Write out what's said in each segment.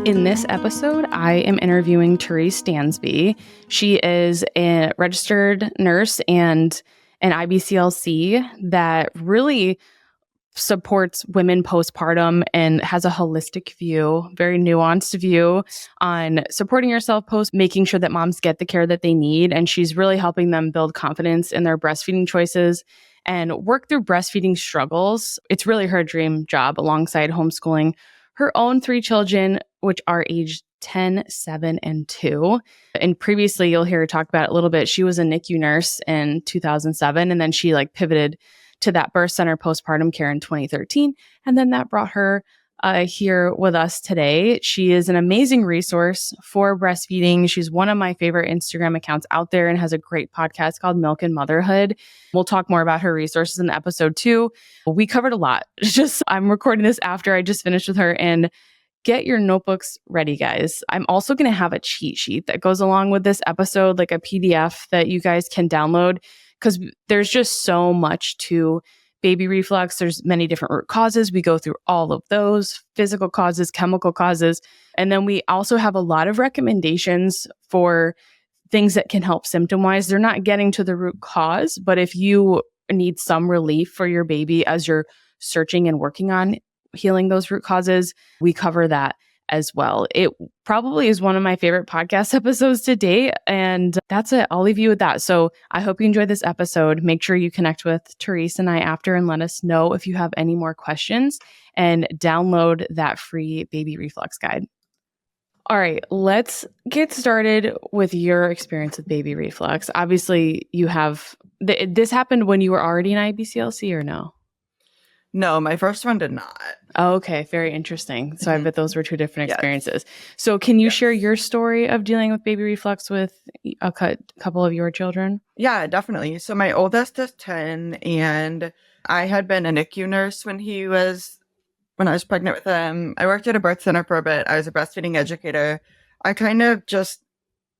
In this episode, I am interviewing Therese Dansby. She is a registered nurse and an IBCLC that really supports women postpartum and has a holistic view, very nuanced view on supporting yourself post, making sure that moms get the care that they need. And she's really helping them build confidence in their breastfeeding choices and work through breastfeeding struggles. It's really her dream job alongside homeschooling her own 3 children, which are aged 10, 7, and 2. And previously, you'll hear her talk about it a little bit. She was a NICU nurse in 2007, and then she pivoted to that birth center postpartum care in 2013. And then that brought her here with us today. She is an amazing resource for breastfeeding. She's one of my favorite Instagram accounts out there and has a great podcast called Milk and Motherhood. We'll talk more about her resources in episode 2. We covered a lot. I'm recording this after I just finished with her, and get your notebooks ready, guys. I'm also going to have a cheat sheet that goes along with this episode, like a PDF that you guys can download, because there's just so much to baby reflux. There's many different root causes. We go through all of those: physical causes, chemical causes. And then we also have a lot of recommendations for things that can help symptom-wise. They're not getting to the root cause, but if you need some relief for your baby as you're searching and working on healing those root causes, we cover that as well. It probably is one of my favorite podcast episodes to date. And that's it. I'll leave you with that. So I hope you enjoyed this episode. Make sure you connect with Therese and I after and let us know if you have any more questions, and download that free baby reflux guide. All right, let's get started with your experience with baby reflux. Obviously, you have this happened when you were already in IBCLC, or no? No, my first one did not. Oh, okay. Very interesting. So I bet those were 2 different experiences. So can you share your story of dealing with baby reflux with a couple of your children? Yeah, definitely. So my oldest is 10, and I had been a NICU nurse when I was pregnant with him. I worked at a birth center for a bit. I was a breastfeeding educator. I kind of just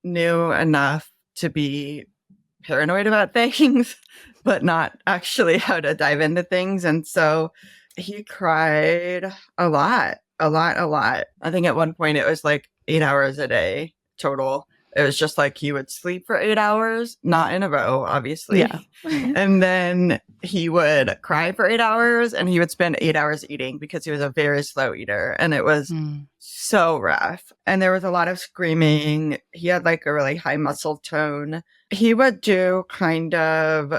knew enough to be paranoid about things, but not actually how to dive into things. And so he cried a lot. I think at one point it was 8 hours a day total. It was just he would sleep for 8 hours, not in a row, obviously. Yeah. And then he would cry for 8 hours, and he would spend 8 hours eating because he was a very slow eater. And it was so rough. And there was a lot of screaming. He had a really high muscle tone. He would do kind of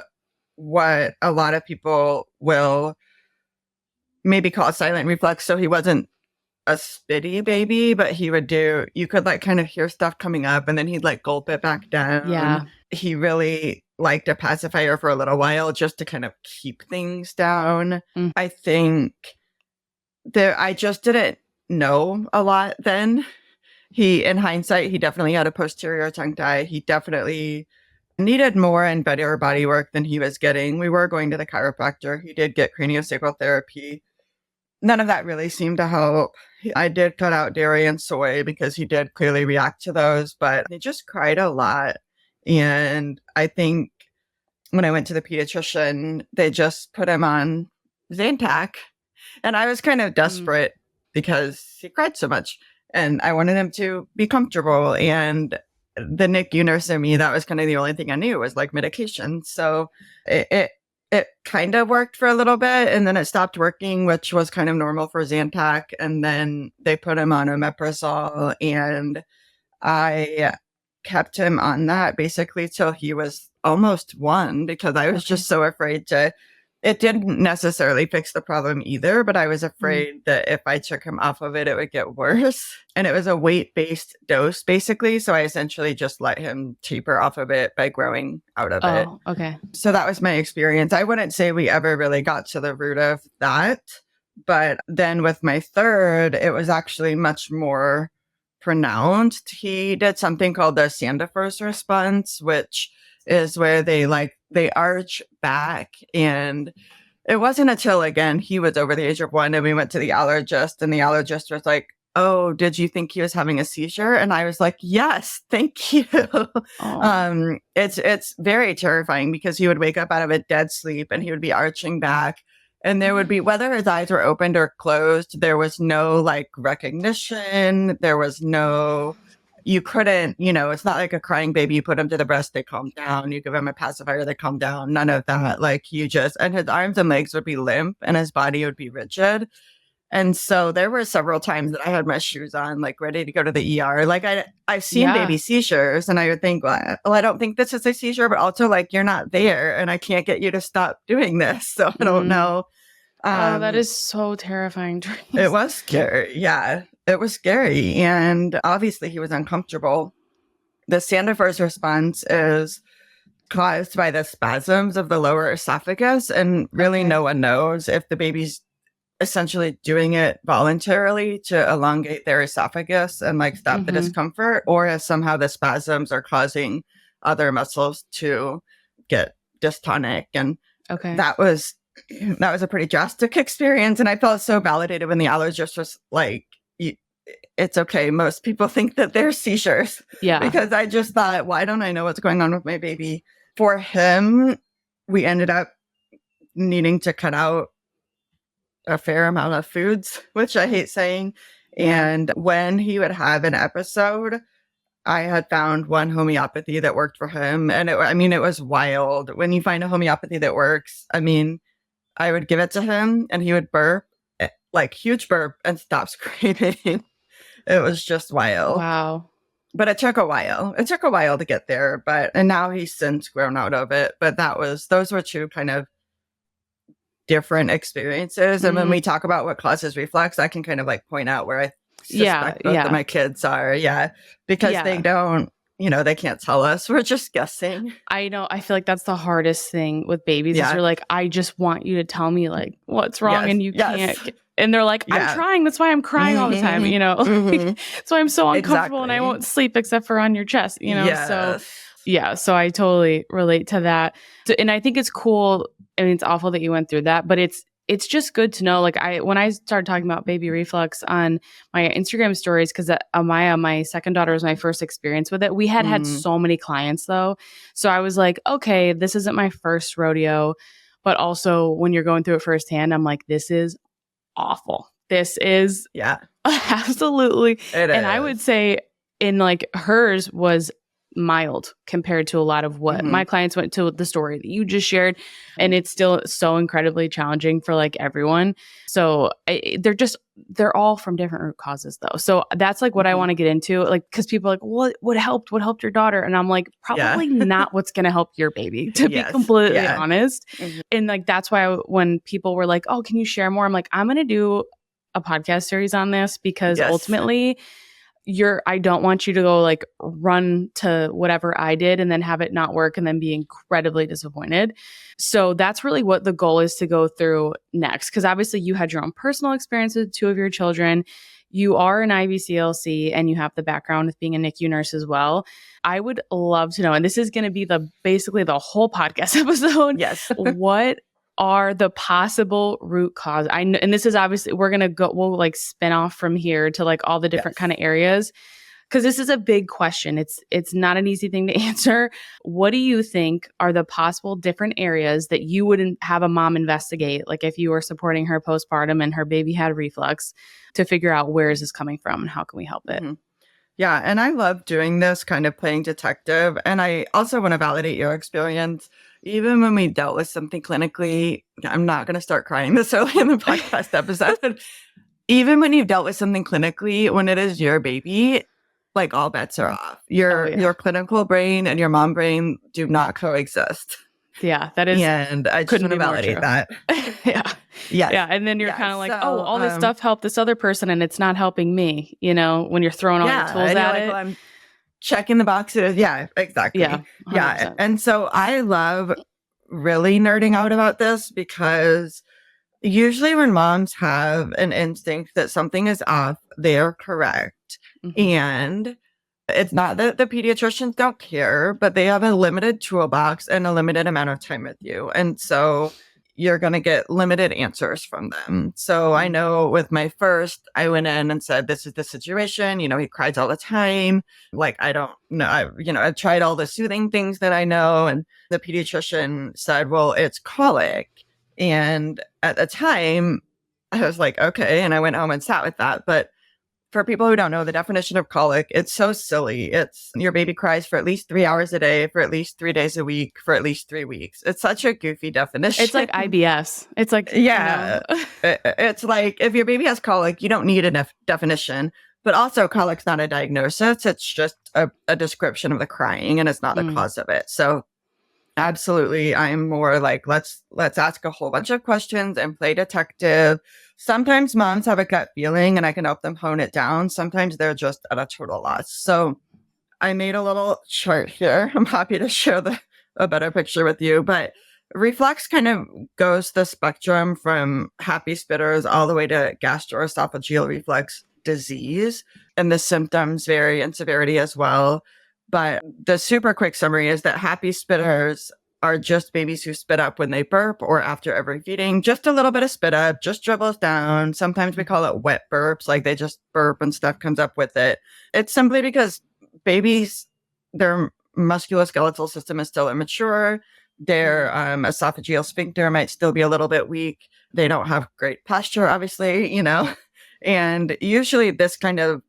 what a lot of people will maybe call silent reflux. So he wasn't a spitty baby, but he would you could kind of hear stuff coming up, and then he'd gulp it back down. Yeah. He really liked a pacifier for a little while just to kind of keep things down. I think I just didn't know a lot then. In hindsight, he definitely had a posterior tongue tie. He definitely needed more and better bodywork than he was getting. We were going to the chiropractor. He did get craniosacral therapy. None of that really seemed to help. I did cut out dairy and soy because he did clearly react to those, but he just cried a lot. And I think when I went to the pediatrician, they just put him on Zantac. And I was kind of desperate because he cried so much. And I wanted him to be comfortable. And the NICU nurse in me, that was kind of the only thing I knew was medication. So it kind of worked for a little bit, and then it stopped working, which was kind of normal for Zantac. And then they put him on omeprazole, and I kept him on that basically till he was almost 1, because I was just so afraid it didn't necessarily fix the problem either, but I was afraid that if I took him off of it, it would get worse. And it was a weight-based dose, basically. So I essentially just let him taper off of it by growing out of it. Okay. So that was my experience. I wouldn't say we ever really got to the root of that. But then with my third, it was actually much more pronounced. He did something called the Sandifer's response, which is where they arch back. And it wasn't until, again, he was over the age of 1 and we went to the allergist, and the allergist was like, "Oh, did you think he was having a seizure?" And I was like, "Yes, thank you." It's very terrifying because he would wake up out of a dead sleep and he would be arching back. And there would be, whether his eyes were opened or closed, there was no like recognition. There was no, you couldn't, it's not like a crying baby. You put him to the breast, they calm down. You give him a pacifier, they calm down. None of that. Like and his arms and legs would be limp and his body would be rigid. And so there were several times that I had my shoes on, like ready to go to the ER. Like I've seen baby seizures and I would think, well, I don't think this is a seizure, but also like, you're not there and I can't get you to stop doing this. So I don't know. That is so terrifying. It was scary. Yeah, it was scary. And obviously he was uncomfortable. The standard first response is caused by the spasms of the lower esophagus. And really no one knows if the baby's essentially doing it voluntarily to elongate their esophagus and like stop the discomfort, or if somehow the spasms are causing other muscles to get dystonic. And that was a pretty drastic experience. And I felt so validated when the allergist was like, it's okay. Most people think that they're seizures. Yeah. Because I just thought, why don't I know what's going on with my baby? For him, we ended up needing to cut out a fair amount of foods, which I hate saying. And when he would have an episode, I had found one homeopathy that worked for him. And it was wild. When you find a homeopathy that works, I would give it to him and he would burp, like huge burp, and stop screaming. It was just wild. Wow. But it took a while. It took a while to get there, and now he's since grown out of it. But those were two kind of different experiences. And when we talk about what causes reflux, I can kind of like point out where I suspect both of my kids are. Yeah. Because they don't, they can't tell us. We're just guessing. I know. I feel like that's the hardest thing with babies is you're like, I just want you to tell me like what's wrong and you can't. And they're like, I'm trying. That's why I'm crying all the time, That's why I'm so uncomfortable and I won't sleep except for on your chest, So so I totally relate to that. And I think it's cool. I mean, it's awful that you went through that, but it's just good to know. Like when I started talking about baby reflux on my Instagram stories, because Amaya, my second daughter, was my first experience with it. We had so many clients though. So I was like, okay, this isn't my first rodeo, but also when you're going through it firsthand, I'm like, this is awful. This is absolutely. It is. I would say in like hers was mild compared to a lot of what my clients went to, the story that you just shared. And it's still so incredibly challenging for like everyone. So they're all from different root causes though. So that's like what I want to get into, like, because people are like, what helped your daughter? And I'm like, probably not what's going to help your baby, to be completely honest. And like, that's why when people were like, oh, can you share more? I'm like, I'm going to do a podcast series on this because ultimately I don't want you to go like run to whatever I did and then have it not work and then be incredibly disappointed. So that's really what the goal is to go through next. Because obviously you had your own personal experience with two of your children. You are an IBCLC and you have the background with being a NICU nurse as well. I would love to know, and this is going to be basically the whole podcast episode. Yes. What are the possible root cause? And this is obviously, we'll like spin off from here to like all the different kind of areas. Cause this is a big question. It's not an easy thing to answer. What do you think are the possible different areas that you would have a mom investigate? Like if you were supporting her postpartum and her baby had reflux, to figure out where is this coming from and how can we help it? Yeah. And I love doing this, kind of playing detective. And I also want to validate your experience. Even when we dealt with something clinically, I'm not going to start crying this early in the podcast episode. Even when you've dealt with something clinically, when it is your baby, like all bets are off. Your clinical brain and your mom brain do not coexist. Yeah, that is. And I just want to validate that. Yeah. And then you're kind of like, all this stuff helped this other person and it's not helping me, when you're throwing all your tools at it. Well, I'm checking the boxes. Yeah, exactly. Yeah. 100%. Yeah. And so I love really nerding out about this because usually when moms have an instinct that something is off, they're correct. And it's not that the pediatricians don't care, but they have a limited toolbox and a limited amount of time with you. And so you're going to get limited answers from them. So I know with my first, I went in and said, this is the situation. He cries all the time. Like, I don't know. I've tried all the soothing things that I know. And the pediatrician said, well, it's colic. And at the time, I was like, okay. And I went home and sat with that. But for people who don't know the definition of colic, it's so silly. It's your baby cries for at least 3 hours a day, for at least 3 days a week, for at least 3 weeks. It's such a goofy definition. It's like IBS. It's like, yeah, it's like if your baby has colic, you don't need a definition. But also, colic's not a diagnosis. It's just a description of the crying, and it's not the cause of it. So absolutely, I'm more like, let's ask a whole bunch of questions and play detective. Sometimes moms have a gut feeling and I can help them hone it down. Sometimes they're just at a total loss. So I made a little chart here. I'm happy to share a better picture with you. But reflux kind of goes the spectrum from happy spitters all the way to gastroesophageal reflux disease. And the symptoms vary in severity as well. But the super quick summary is that happy spitters are just babies who spit up when they burp or after every feeding. Just a little bit of spit up, just dribbles down. Sometimes we call it wet burps, like they just burp and stuff comes up with it. It's simply because babies, their musculoskeletal system is still immature. Their esophageal sphincter might still be a little bit weak. They don't have great posture, obviously, and usually this kind of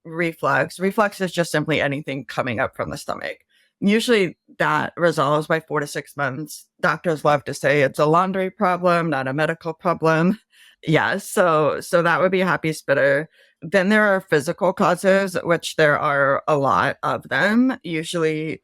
reflux is just simply anything coming up from the stomach. Usually that resolves by 4 to 6 months. Doctors love to say it's a laundry problem, not a medical problem. Yeah, so that would be a happy spitter. Then there are physical causes, which there are a lot of them, usually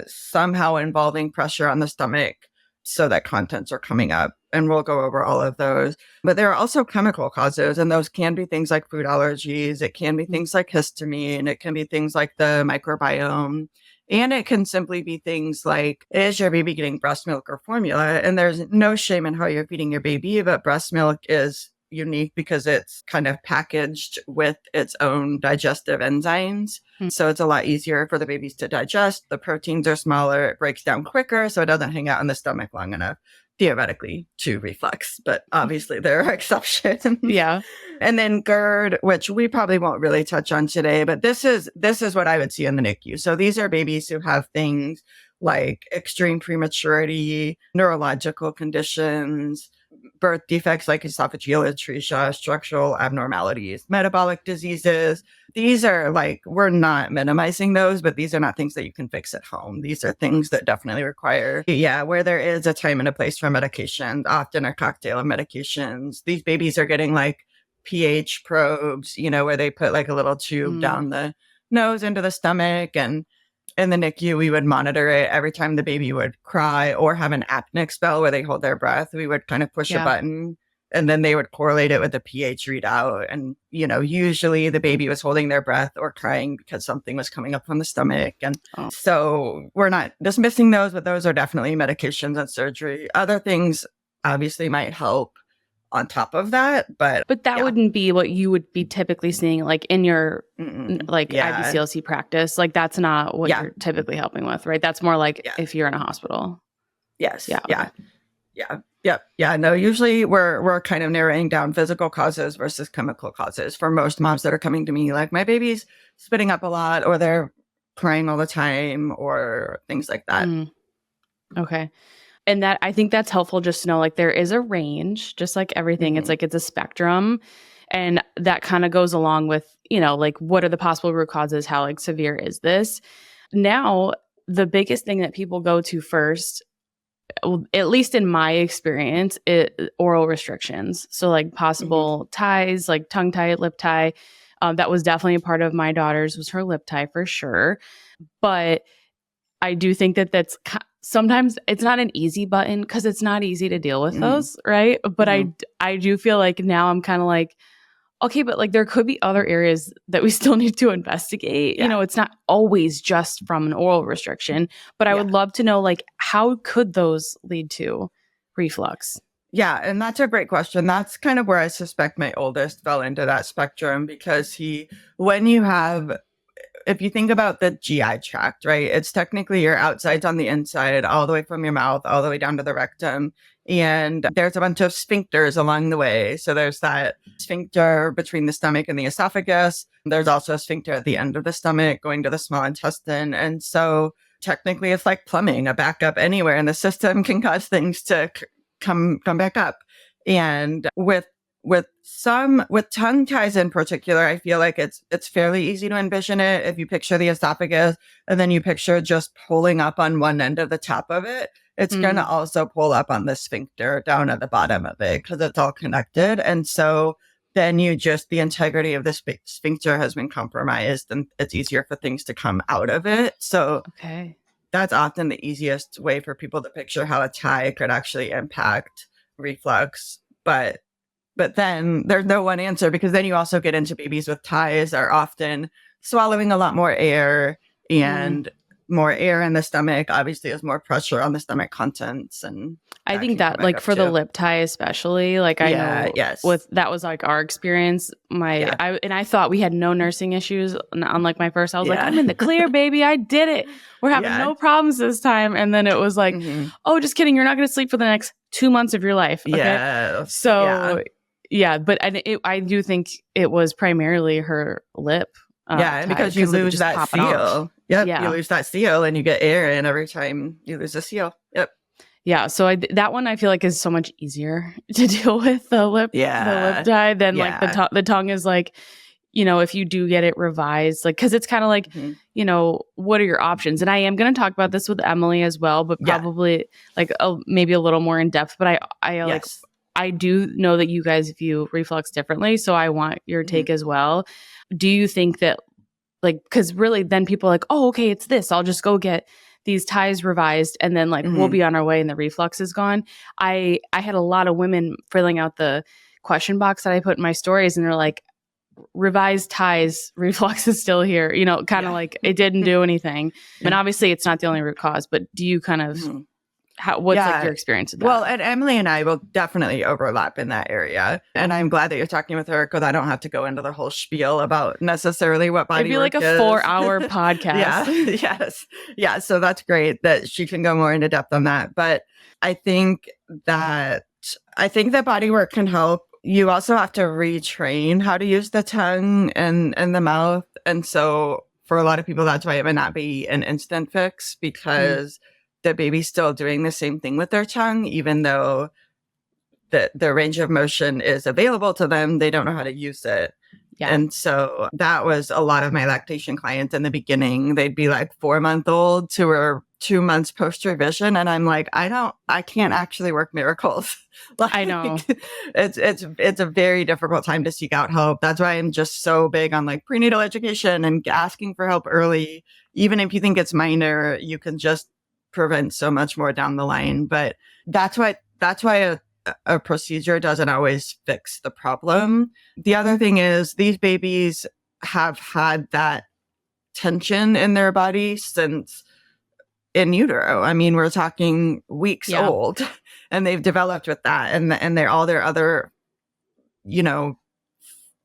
somehow involving pressure on the stomach so that contents are coming up. And we'll go over all of those. But there are also chemical causes, and those can be things like food allergies. It can be things like histamine. It can be things like the microbiome. And it can simply be things like, is your baby getting breast milk or formula? And there's no shame in how you're feeding your baby, but breast milk is unique because it's kind of packaged with its own digestive enzymes. So it's a lot easier for the babies to digest. The proteins are smaller, it breaks down quicker, so it doesn't hang out in the stomach long enough, theoretically, to reflux. But obviously there are exceptions. Yeah. And then GERD, which we probably won't really touch on today, but this is what I would see in the NICU. So these are babies who have things like extreme prematurity, neurological conditions, birth defects like esophageal atresia, structural abnormalities, metabolic diseases. These are like, we're not minimizing those, but these are not things that you can fix at home. These are things that definitely require, where there is a time and a place for medication, often a cocktail of medications. These babies are getting like pH probes, where they put like a little tube down the nose into the stomach. And in the NICU, we would monitor it every time the baby would cry or have an apneic spell where they hold their breath. We would kind of push a button and then they would correlate it with the pH readout. And, usually the baby was holding their breath or crying because something was coming up from the stomach. And so we're not dismissing those, but those are definitely medications and surgery. Other things obviously might help on top of that, but that wouldn't be what you would be typically seeing like in your IBCLC practice. Like that's not what you're typically helping with, right? That's more like if you're in a hospital. Yes. No, usually we're kind of narrowing down physical causes versus chemical causes for most moms that are coming to me, like my baby's spitting up a lot or they're crying all the time or things like that. Okay. And that, I think that's helpful just to know, like there is a range, just like everything. It's like, it's a spectrum. And that kind of goes along with, like what are the possible root causes? How like severe is this? Now, the biggest thing that people go to first, at least in my experience, oral restrictions. So like possible ties, like tongue tie, lip tie. That was definitely a part of my daughter's, was her lip tie for sure. But I do think that that's sometimes it's not an easy button because it's not easy to deal with those, right? But I do feel like now I'm kind of like, okay, but like there could be other areas that we still need to investigate. It's not always just from an oral restriction, but I would love to know like how could those lead to reflux? Yeah, and that's a great question. That's kind of where I suspect my oldest fell into that spectrum because if you think about the GI tract, right, it's technically your outsides on the inside, all the way from your mouth, all the way down to the rectum. And there's a bunch of sphincters along the way. So there's that sphincter between the stomach and the esophagus. There's also a sphincter at the end of the stomach going to the small intestine. And so technically it's like plumbing, a backup anywhere in the system can cause things to come back up. And with tongue ties in particular, I feel like it's fairly easy to envision it. If you picture the esophagus and then you picture just pulling up on one end of the top of it, it's going to also pull up on the sphincter down at the bottom of it because it's all connected. And so then the integrity of the sphincter has been compromised and it's easier for things to come out of it. So that's often the easiest way for people to picture how a tie could actually impact reflux. But then there's no one answer, because then you also get into babies with ties are often swallowing a lot more air, and more air in the stomach obviously is more pressure on the stomach contents. And I think that like for the lip tie especially, like I know that was like our experience. I thought we had no nursing issues on like my first. I was like, I'm in the clear, baby. I did it. We're having no problems this time. And then it was like, oh, just kidding. You're not going to sleep for the next 2 months of your life. Okay? Yeah. So but I do think it was primarily her lip. Because you lose that seal. You lose that seal and you get air in every time you lose a seal. Yep. Yeah, so that one I feel like is so much easier to deal with, the lip tie, than like the tongue is like, if you do get it revised, like, because it's kind of like, what are your options? And I am going to talk about this with Emily as well, but probably like maybe a little more in depth. But I do know that you guys view reflux differently, so I want your take as well. Do you think that, like, because really then people are like, oh, okay, it's this. I'll just go get these ties revised and then like we'll be on our way and the reflux is gone. I had a lot of women filling out the question box that I put in my stories and they're like, revised ties, reflux is still here, kind of like it didn't do anything. And obviously it's not the only root cause, but do you kind of what's like your experience with that? Well, and Emily and I will definitely overlap in that area. And I'm glad that you're talking with her because I don't have to go into the whole spiel about necessarily what bodywork is. It'd be like a 4-hour podcast. Yeah. So that's great that she can go more into depth on that. But I think that bodywork can help. You also have to retrain how to use the tongue and the mouth. And so for a lot of people, that's why it may not be an instant fix, because the baby's still doing the same thing with their tongue, even though the range of motion is available to them, they don't know how to use it. Yeah. And so that was a lot of my lactation clients in the beginning. They'd be like 4-month-olds who were 2 months post revision. And I'm like, I can't actually work miracles. Like, I know. It's a very difficult time to seek out help. That's why I'm just so big on like prenatal education and asking for help early. Even if you think it's minor, you can just prevent so much more down the line. But that's why a procedure doesn't always fix the problem. The other thing is these babies have had that tension in their body since in utero. I mean, we're talking weeks old, and they've developed with that, and they're all their other,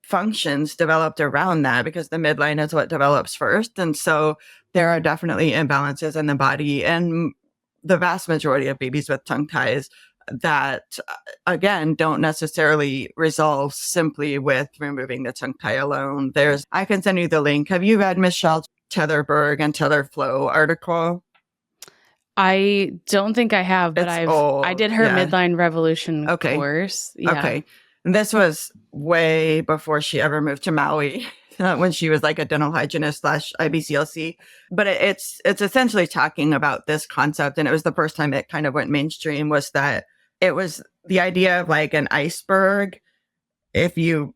functions developed around that, because the midline is what develops first. And so there are definitely imbalances in the body, and the vast majority of babies with tongue ties that, again, don't necessarily resolve simply with removing the tongue tie alone. I can send you the link. Have you read Michelle Tetherberg and Tether Flow article? I don't think I have, but I did her Midline Revolution course. Yeah. Okay. And this was way before she ever moved to Maui, when she was like a dental hygienist / IBCLC. But it's essentially talking about this concept. And it was the first time it kind of went mainstream, was that it was the idea of like an iceberg. If you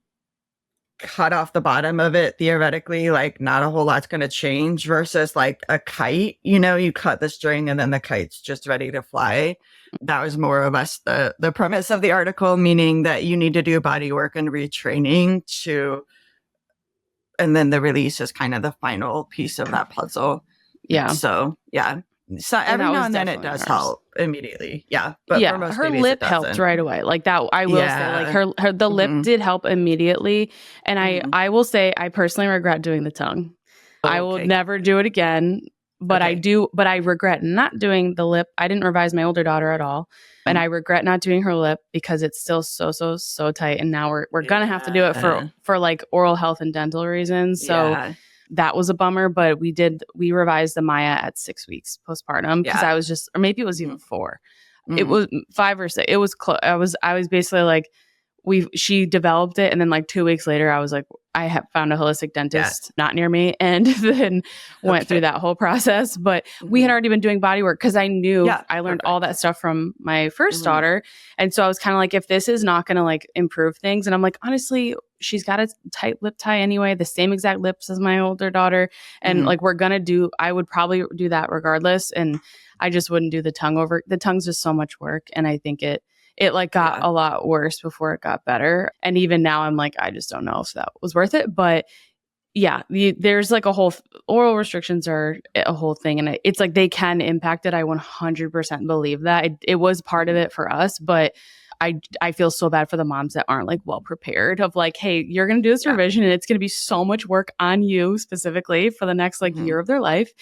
cut off the bottom of it, theoretically, like not a whole lot's going to change, versus like a kite, you cut the string and then the kite's just ready to fly. That was more or less the premise of the article, meaning that you need to do body work and retraining and then the release is kind of the final piece of that puzzle. Yeah. So, yeah. So every now and then it does help immediately. Yeah. But for most her babies, lip helped right away. Like that, I will say, like the lip did help immediately. And I will say, I personally regret doing the tongue. I will never do it again. But I regret not doing the lip. I didn't revise my older daughter at all. And I regret not doing her lip because it's still so tight. And now we're going to have to do it for like oral health and dental reasons. So that was a bummer, but we revised the Maya at 6 weeks postpartum, because I was just, or maybe it was even 4. It was 5 or 6. It was close. I was basically like, she developed it. And then like 2 weeks later, I was like, I have found a holistic dentist not near me, and then went through that whole process. But we had already been doing body work because I knew I learned all that stuff from my first daughter. And so I was kind of like, if this is not going to like improve things, and I'm like, honestly, she's got a tight lip tie anyway, the same exact lips as my older daughter. And like, I would probably do that regardless. And I just wouldn't do the tongue over. The tongue's just so much work. And I think it like got a lot worse before it got better. And even now I'm like, I just don't know if that was worth it. But yeah, there's like a whole oral restrictions are a whole thing. And it's like they can impact it. I 100% believe that. It was part of it for us, but I feel so bad for the moms that aren't like well prepared of like, hey, you're going to do this revision and it's going to be so much work on you specifically for the next like year of their life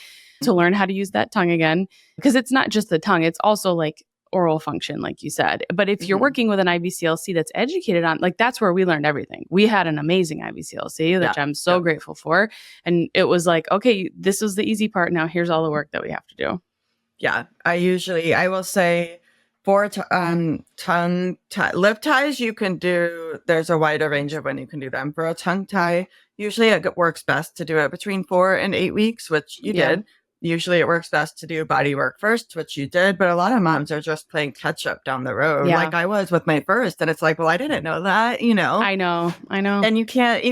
to learn how to use that tongue again. Because it's not just the tongue. It's also like oral function, like you said. But if you're working with an IBCLC that's educated on, like, that's where we learned everything. We had an amazing IBCLC, which I'm so grateful for. And it was like, okay, this was the easy part. Now here's all the work that we have to do. Yeah. I will say for lip ties, you can do, there's a wider range of when you can do them. For a tongue tie, usually it works best to do it between 4 and 8 weeks, which you did. Usually it works best to do body work first, which you did, but a lot of moms are just playing catch up down the road. Like I was with my first, and it's like, well, I didn't know that, I know. And you can't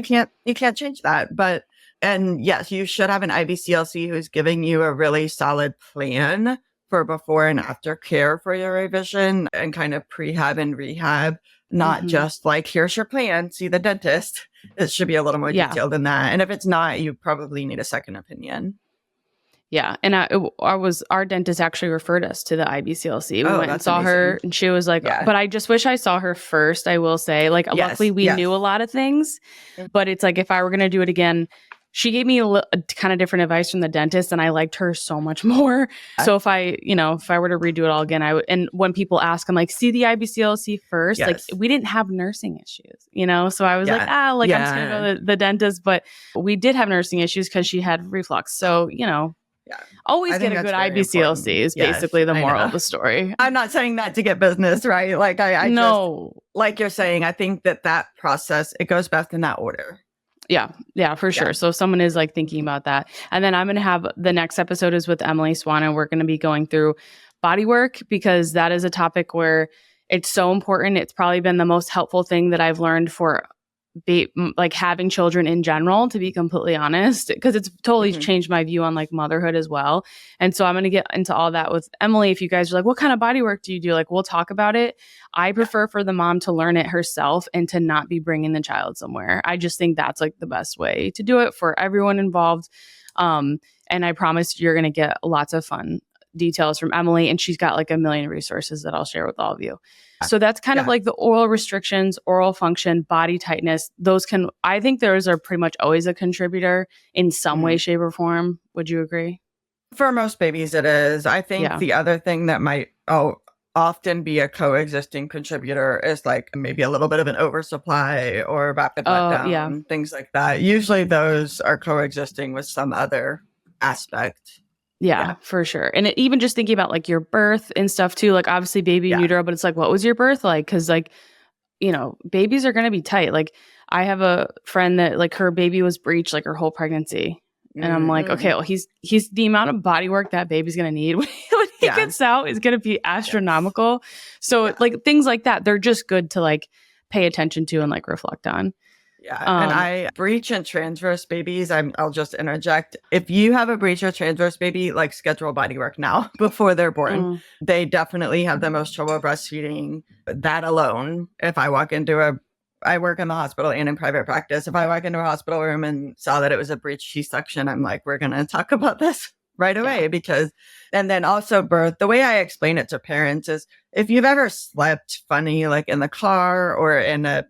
change that. But, and yes, you should have an IBCLC who's giving you a really solid plan for before and after care for your revision and kind of prehab and rehab, not just like, here's your plan, see the dentist. It should be a little more detailed than that. And if it's not, you probably need a second opinion. Yeah. And our dentist actually referred us to the IBCLC. We went and saw her, and she was like, but I just wish I saw her first, I will say. Like, luckily we knew a lot of things, but it's like, if I were going to do it again, she gave me a kind of different advice from the dentist, and I liked her so much more. So if I were to redo it all again, I would. And when people ask, I'm like, see the IBCLC first. Like, we didn't have nursing issues, So I was like, I'm just going to go to the dentist. But we did have nursing issues because she had reflux. So, always get a good IBCLC is basically the moral of the story. I'm not saying that to get business, right? Like I just, like you're saying, I think that process, it goes best in that order. Yeah, for sure. So if someone is like thinking about that, and then I'm going to have the next episode is with Emily Swan, and we're going to be going through body work, because that is a topic where it's so important. It's probably been the most helpful thing that I've learned for like having children in general, to be completely honest, because it's totally changed my view on like motherhood as well. And so I'm going to get into all that with Emily. If you guys are like, what kind of body work do you do? Like, we'll talk about it. I prefer for the mom to learn it herself and to not be bringing the child somewhere. I just think that's like the best way to do it for everyone involved. And I promise you're going to get lots of fun details from Emily, and she's got like a million resources that I'll share with all of you. So that's kind of like the oral restrictions, oral function, body tightness. I think those are pretty much always a contributor in some way, shape, or form. Would you agree? For most babies, it is. I think the other thing that might often be a coexisting contributor is like maybe a little bit of an oversupply or rapid letdown, things like that. Usually those are coexisting with some other aspect. Yeah, for sure. And even just thinking about like your birth and stuff too, like obviously baby in utero, but it's like, what was your birth like? Because like, babies are going to be tight. Like, I have a friend that like her baby was breech like her whole pregnancy. And I'm like, okay, well, he's the amount of body work that baby's going to need when he gets out is going to be astronomical. So like things like that, they're just good to like pay attention to and like reflect on. Yeah. And breech and transverse babies, I'll just interject. If you have a breech or transverse baby, like schedule body work now before they're born. They definitely have the most trouble breastfeeding. That alone, if I work in the hospital and in private practice. If I walk into a hospital room and saw that it was a breech C-section, I'm like, we're going to talk about this right away and then also birth. The way I explain it to parents is if you've ever slept funny, like in the car or in a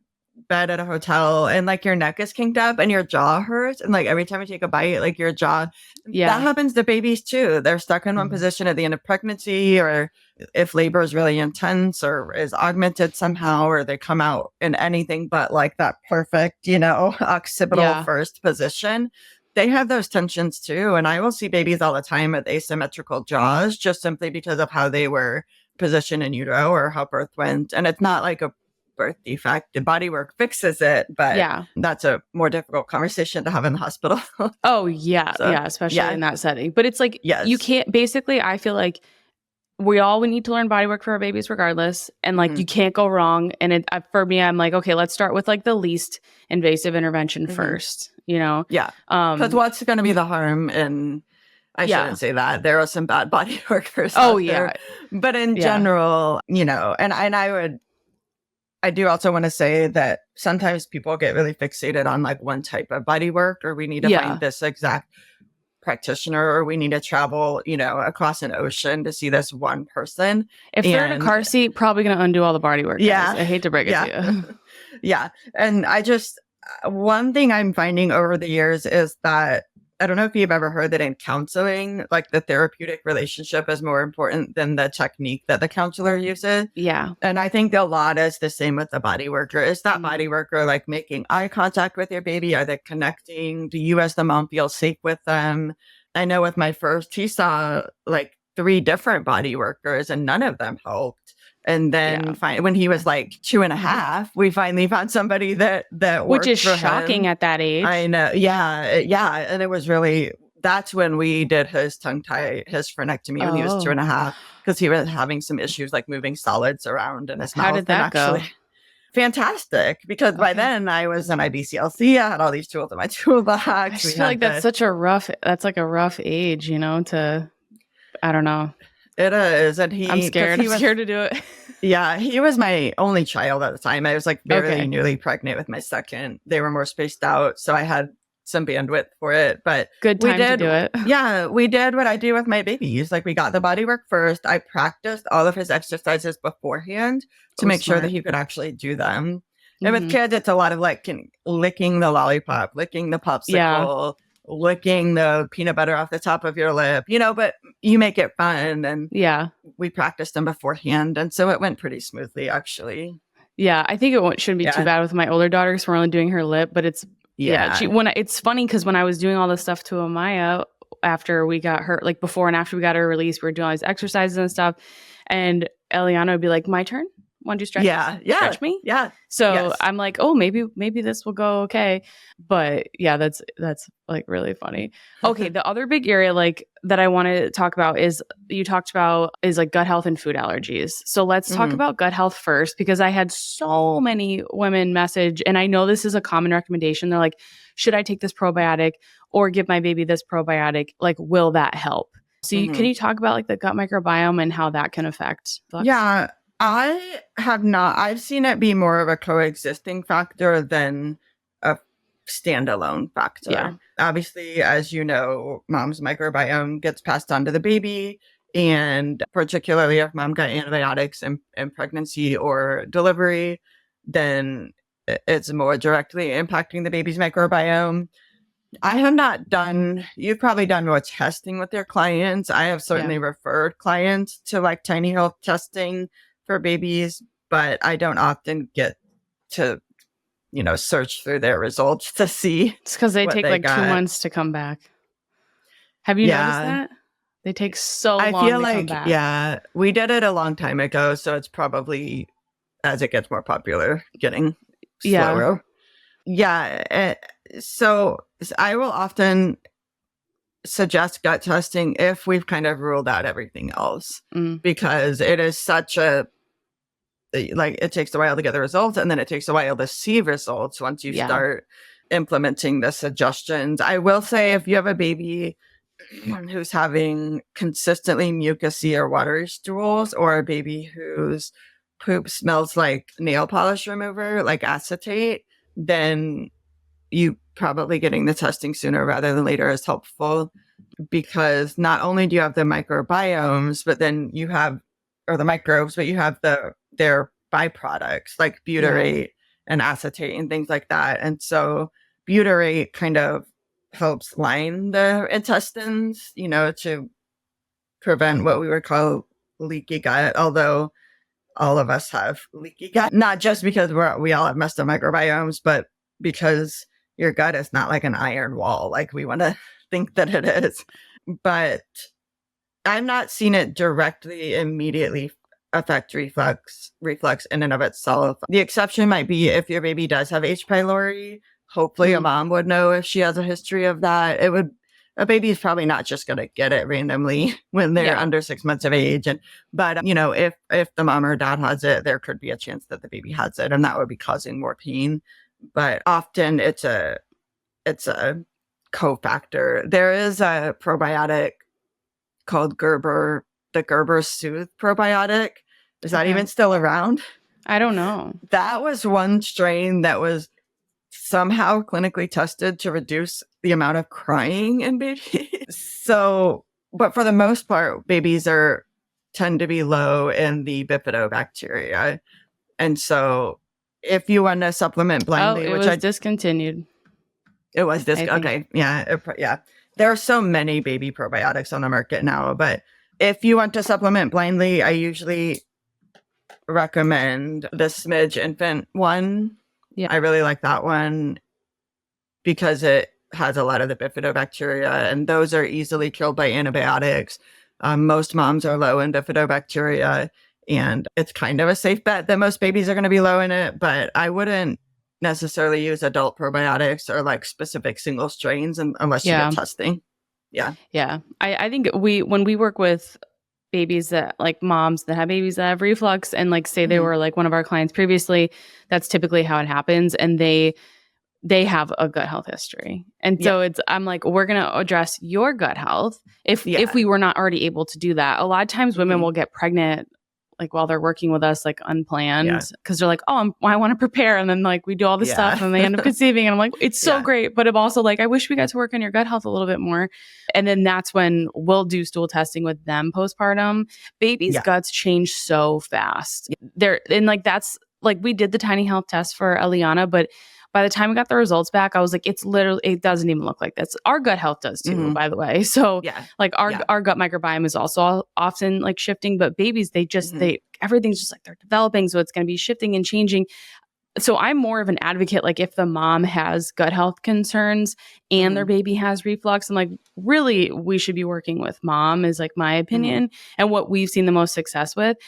bed at a hotel and like your neck is kinked up and your jaw hurts and like every time you take a bite, like your jaw, that happens to babies too. They're stuck in one position at the end of pregnancy, or if labor is really intense or is augmented somehow, or they come out in anything but like that perfect, occipital first position. They have those tensions too. And I will see babies all the time with asymmetrical jaws just simply because of how they were position in utero or how birth went. And it's not like a birth defect. The bodywork fixes it, but that's a more difficult conversation to have in the hospital. Oh, yeah. So, especially in that setting. But it's like, you can't, basically, I feel like we need to learn bodywork for our babies regardless. And like, you can't go wrong. And for me, I'm like, okay, let's start with like the least invasive intervention first, you know? Yeah. Because what's going to be the harm in, I shouldn't say that. There are some bad body workers out there. But in general, you know, and I do also want to say that sometimes people get really fixated on like one type of body work, or we need to find this exact practitioner, or we need to travel, you know, across an ocean to see this one person. If they're in a car seat, probably going to undo all the body work. Guys. I hate to break it to you. And one thing I'm finding over the years is that, I don't know if you've ever heard that in counseling, like the therapeutic relationship is more important than the technique that the counselor uses. Yeah. And I think a lot is the same with the body worker. Is that body worker like making eye contact with your baby? Are they connecting? Do you as the mom feel safe with them? I know with my first, he saw like 3 different body workers and none of them helped. And then when he was like 2.5, we finally found somebody that worked, which is shocking at that age. I know. Yeah. And it was really, that's when we did his tongue tie, his frenectomy when he was 2.5, because he was having some issues like moving solids around in his mouth. How did that go? Fantastic, because by then I was an IBCLC. I had all these tools in my toolbox. I just feel like that's that's like a rough age, you know, I don't know. It is. And I'm scared. I'm scared to do it. Yeah. He was my only child at the time. I was like barely newly pregnant with my second. They were more spaced out. So I had some bandwidth for it, but good time to do it. Yeah. We did what I do with my babies. Like we got the body work first. I practiced all of his exercises beforehand to make sure that he could actually do them. And with kids, it's a lot of like licking the lollipop, licking the popsicle, licking the peanut butter off the top of your lip, you know, but you make it fun. And we practiced them beforehand. And so it went pretty smoothly, actually. Yeah. I think it shouldn't be too bad with my older daughter because we're only doing her lip, but it's, it's funny because when I was doing all this stuff to Amaya after we got her, like before and after we got her released, we were doing all these exercises and stuff. And Eliana would be like, my turn. Want to stretch? Stretch me? Yeah. So I'm like, oh, maybe this will go okay. But yeah, that's like really funny. Okay. The other big area like that I want to talk about is like gut health and food allergies. So let's talk about gut health first, because I had so many women message, and I know this is a common recommendation. They're like, should I take this probiotic or give my baby this probiotic? Like, will that help? So can you talk about like the gut microbiome and how that can affect? Yeah. I have not. I've seen it be more of a coexisting factor than a standalone factor. Yeah. Obviously, as you know, mom's microbiome gets passed on to the baby. And particularly if mom got antibiotics in pregnancy or delivery, then it's more directly impacting the baby's microbiome. I have not done, you've probably done more testing with your clients. I have certainly referred clients to like tiny health testing for babies, but I don't often get to, you know, search through their results to see. It's because they take like 2 months to come back. Have you noticed that? They take so long to come back. Yeah, we did it a long time ago, so it's probably, as it gets more popular, getting slower. Yeah. So I will often suggest gut testing if we've kind of ruled out everything else, because it is such a, like, it takes a while to get the results, and then it takes a while to see results once you start implementing the suggestions. I will say, if you have a baby who's having consistently mucousy or watery stools, or a baby whose poop smells like nail polish remover, like acetate, then you probably getting the testing sooner rather than later is helpful, because not only do you have the microbiomes, but then you have, or the microbes, but you have their byproducts like butyrate and acetate and things like that. And so butyrate kind of helps line the intestines, you know, to prevent what we would call leaky gut, although all of us have leaky gut, not just because we all have messed up microbiomes, but because your gut is not like an iron wall like we want to think that it is. But I've not seen it directly immediately affect reflux in and of itself. The exception might be if your baby does have H. pylori. Hopefully a mom would know if she has a history of that. A baby is probably not just going to get it randomly when they're under 6 months of age. But if the mom or dad has it, there could be a chance that the baby has it, and that would be causing more pain. But often it's a cofactor. There is a probiotic called Gerber, the Gerber Soothe probiotic. Is that even still around? I don't know. That was one strain that was somehow clinically tested to reduce the amount of crying in babies. So, but for the most part, babies tend to be low in the bifidobacteria. And so if you want to supplement blindly, it was discontinued. It was okay. Yeah. There are so many baby probiotics on the market now, but if you want to supplement blindly, I usually recommend the Smidge infant one. Yeah. I really like that one because it has a lot of the bifidobacteria, and those are easily killed by antibiotics. Most moms are low in bifidobacteria, and it's kind of a safe bet that most babies are going to be low in it, but I wouldn't necessarily use adult probiotics or like specific single strains unless you get testing. Yeah. Yeah. I think when we work with babies that like moms that have babies that have reflux and like say they were like one of our clients previously, that's typically how it happens. And they have a gut health history. And so I'm like, we're going to address your gut health. If we were not already able to do that, a lot of times women will get pregnant like while they're working with us, like unplanned, because they're like, I want to prepare. And then like we do all this stuff and they end up conceiving. And I'm like, it's so great. But I'm also like, I wish we got to work on your gut health a little bit more. And then that's when we'll do stool testing with them postpartum. Babies' guts change so fast. That's like, we did the tiny health test for Eliana, but by the time we got the results back, I was like, it doesn't even look like this. Our gut health does too, by the way. So like our gut microbiome is also often like shifting, but babies, everything's just like they're developing. So it's going to be shifting and changing. So I'm more of an advocate, like if the mom has gut health concerns and their baby has reflux, I'm like, really, we should be working with mom is like my opinion and what we've seen the most success with.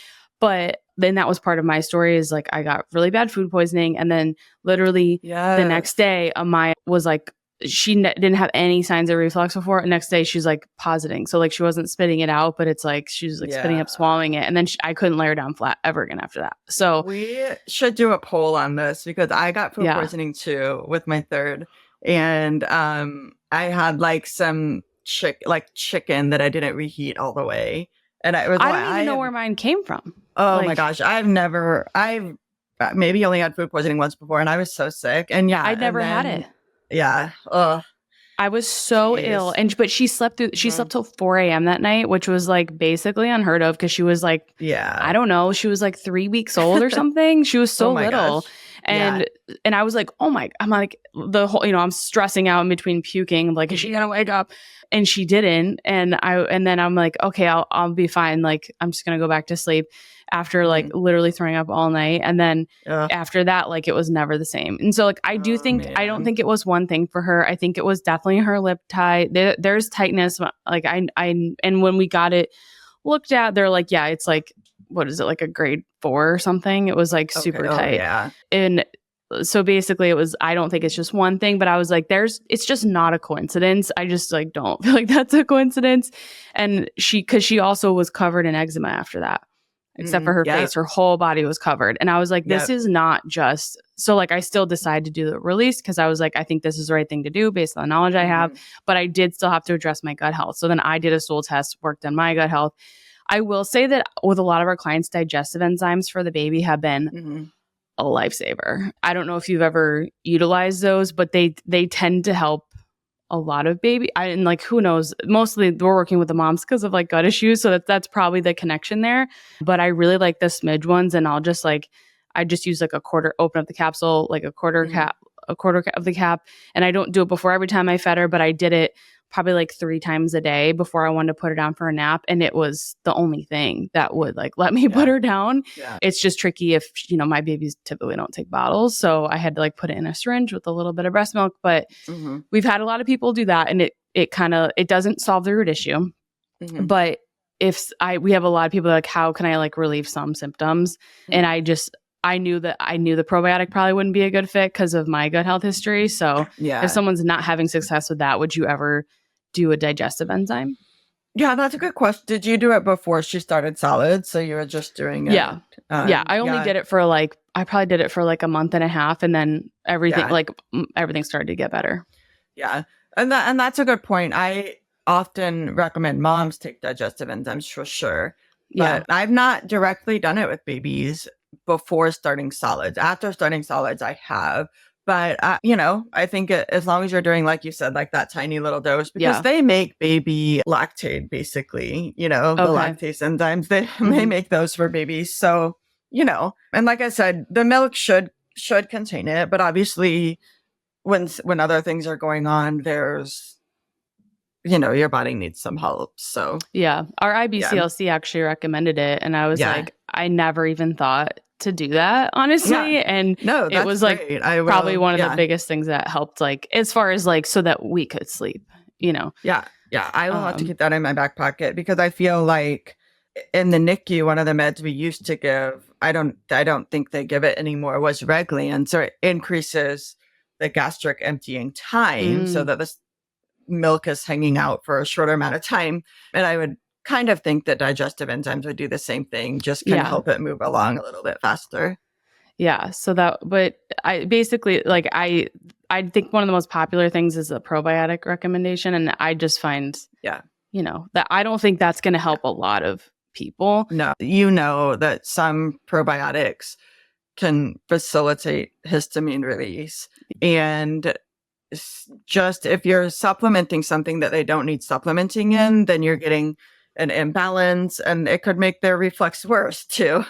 But then that was part of my story is like I got really bad food poisoning. And then literally the next day, Amaya was like, she didn't have any signs of reflux before. And next day she's like positing. So like she wasn't spitting it out, but it's like she was like spitting up, swallowing it. And then I couldn't lay her down flat ever again after that. So we should do a poll on this because I got food poisoning too with my third. And I had like some chicken that I didn't reheat all the way. And I don't even know where mine came from. Oh my gosh. I've maybe only had food poisoning once before and I was so sick. And I'd never had it. Yeah. I was so ill. But she slept till 4 a.m. that night, which was like basically unheard of because she was like, I don't know. She was like 3 weeks old or something. She was so little. Gosh. And I was like, I'm like the whole, I'm stressing out in between puking. I'm like, is she going to wake up? And she didn't. And then I'm like, okay, I'll be fine. Like, I'm just going to go back to sleep after like literally throwing up all night. And then after that, like it was never the same. And so like, I don't think it was one thing for her. I think it was definitely her lip tie. There's tightness. Like and when we got it looked at, they're like, yeah, it's like, what is it? Like a grade 4 or something. It was like super tight. Yeah. And so basically it was, I don't think it's just one thing, but I was like, it's just not a coincidence. I just like, don't feel like that's a coincidence. And cause she also was covered in eczema after that, except for her face, her whole body was covered. And I was like, this is not just, so like, I still decided to do the release cause I was like, I think this is the right thing to do based on the knowledge I have, but I did still have to address my gut health. So then I did a stool test, worked on my gut health. I will say that with a lot of our clients, digestive enzymes for the baby have been a lifesaver. I don't know if you've ever utilized those, but they tend to help a lot of baby. And like, who knows? Mostly we're working with the moms because of like gut issues. So that's probably the connection there. But I really like the Smidge ones. And I just use like a quarter, open up the capsule, like a quarter of the cap. And I don't do it before every time I fed her, but I did it probably like 3 times a day before I wanted to put her down for a nap. And it was the only thing that would like let me put her down. Yeah. It's just tricky if, my babies typically don't take bottles. So I had to like put it in a syringe with a little bit of breast milk, but we've had a lot of people do that. And it doesn't solve the root issue, but we have a lot of people like, how can I like relieve some symptoms? And I knew the probiotic probably wouldn't be a good fit because of my gut health history. So if someone's not having success with that, would you ever do a digestive enzyme? Yeah, that's a good question. Did you do it before she started solids? So you were just doing it? Yeah. I only did it for I probably did it for like a month and a half, and then everything started to get better. Yeah. And that's a good point. I often recommend moms take digestive enzymes for sure. But I've not directly done it with babies before starting solids. After starting solids, I have. But, I think as long as you're doing, like you said, like that tiny little dose, because they make baby lactate, basically, the lactase enzymes, they make those for babies. So, and like I said, the milk should contain it. But obviously, when other things are going on, there's, your body needs some help. So, our IBCLC actually recommended it. And I was like, I never even thought to do that, honestly. And it was like probably one of the biggest things that helped, like, as far as like, so that we could sleep, Yeah. I will have to keep that in my back pocket, because I feel like in the NICU, one of the meds we used to give, I don't think they give it anymore, was Reglan. So it increases the gastric emptying time so that this milk is hanging out for a shorter amount of time. And I would kind of think that digestive enzymes would do the same thing, just kind of help it move along a little bit faster. Yeah. So but I basically, like, I think one of the most popular things is the probiotic recommendation. And I just find, that I don't think that's going to help a lot of people. No, that some probiotics can facilitate histamine release. And just if you're supplementing something that they don't need supplementing in, then you're getting an imbalance, and it could make their reflux worse too.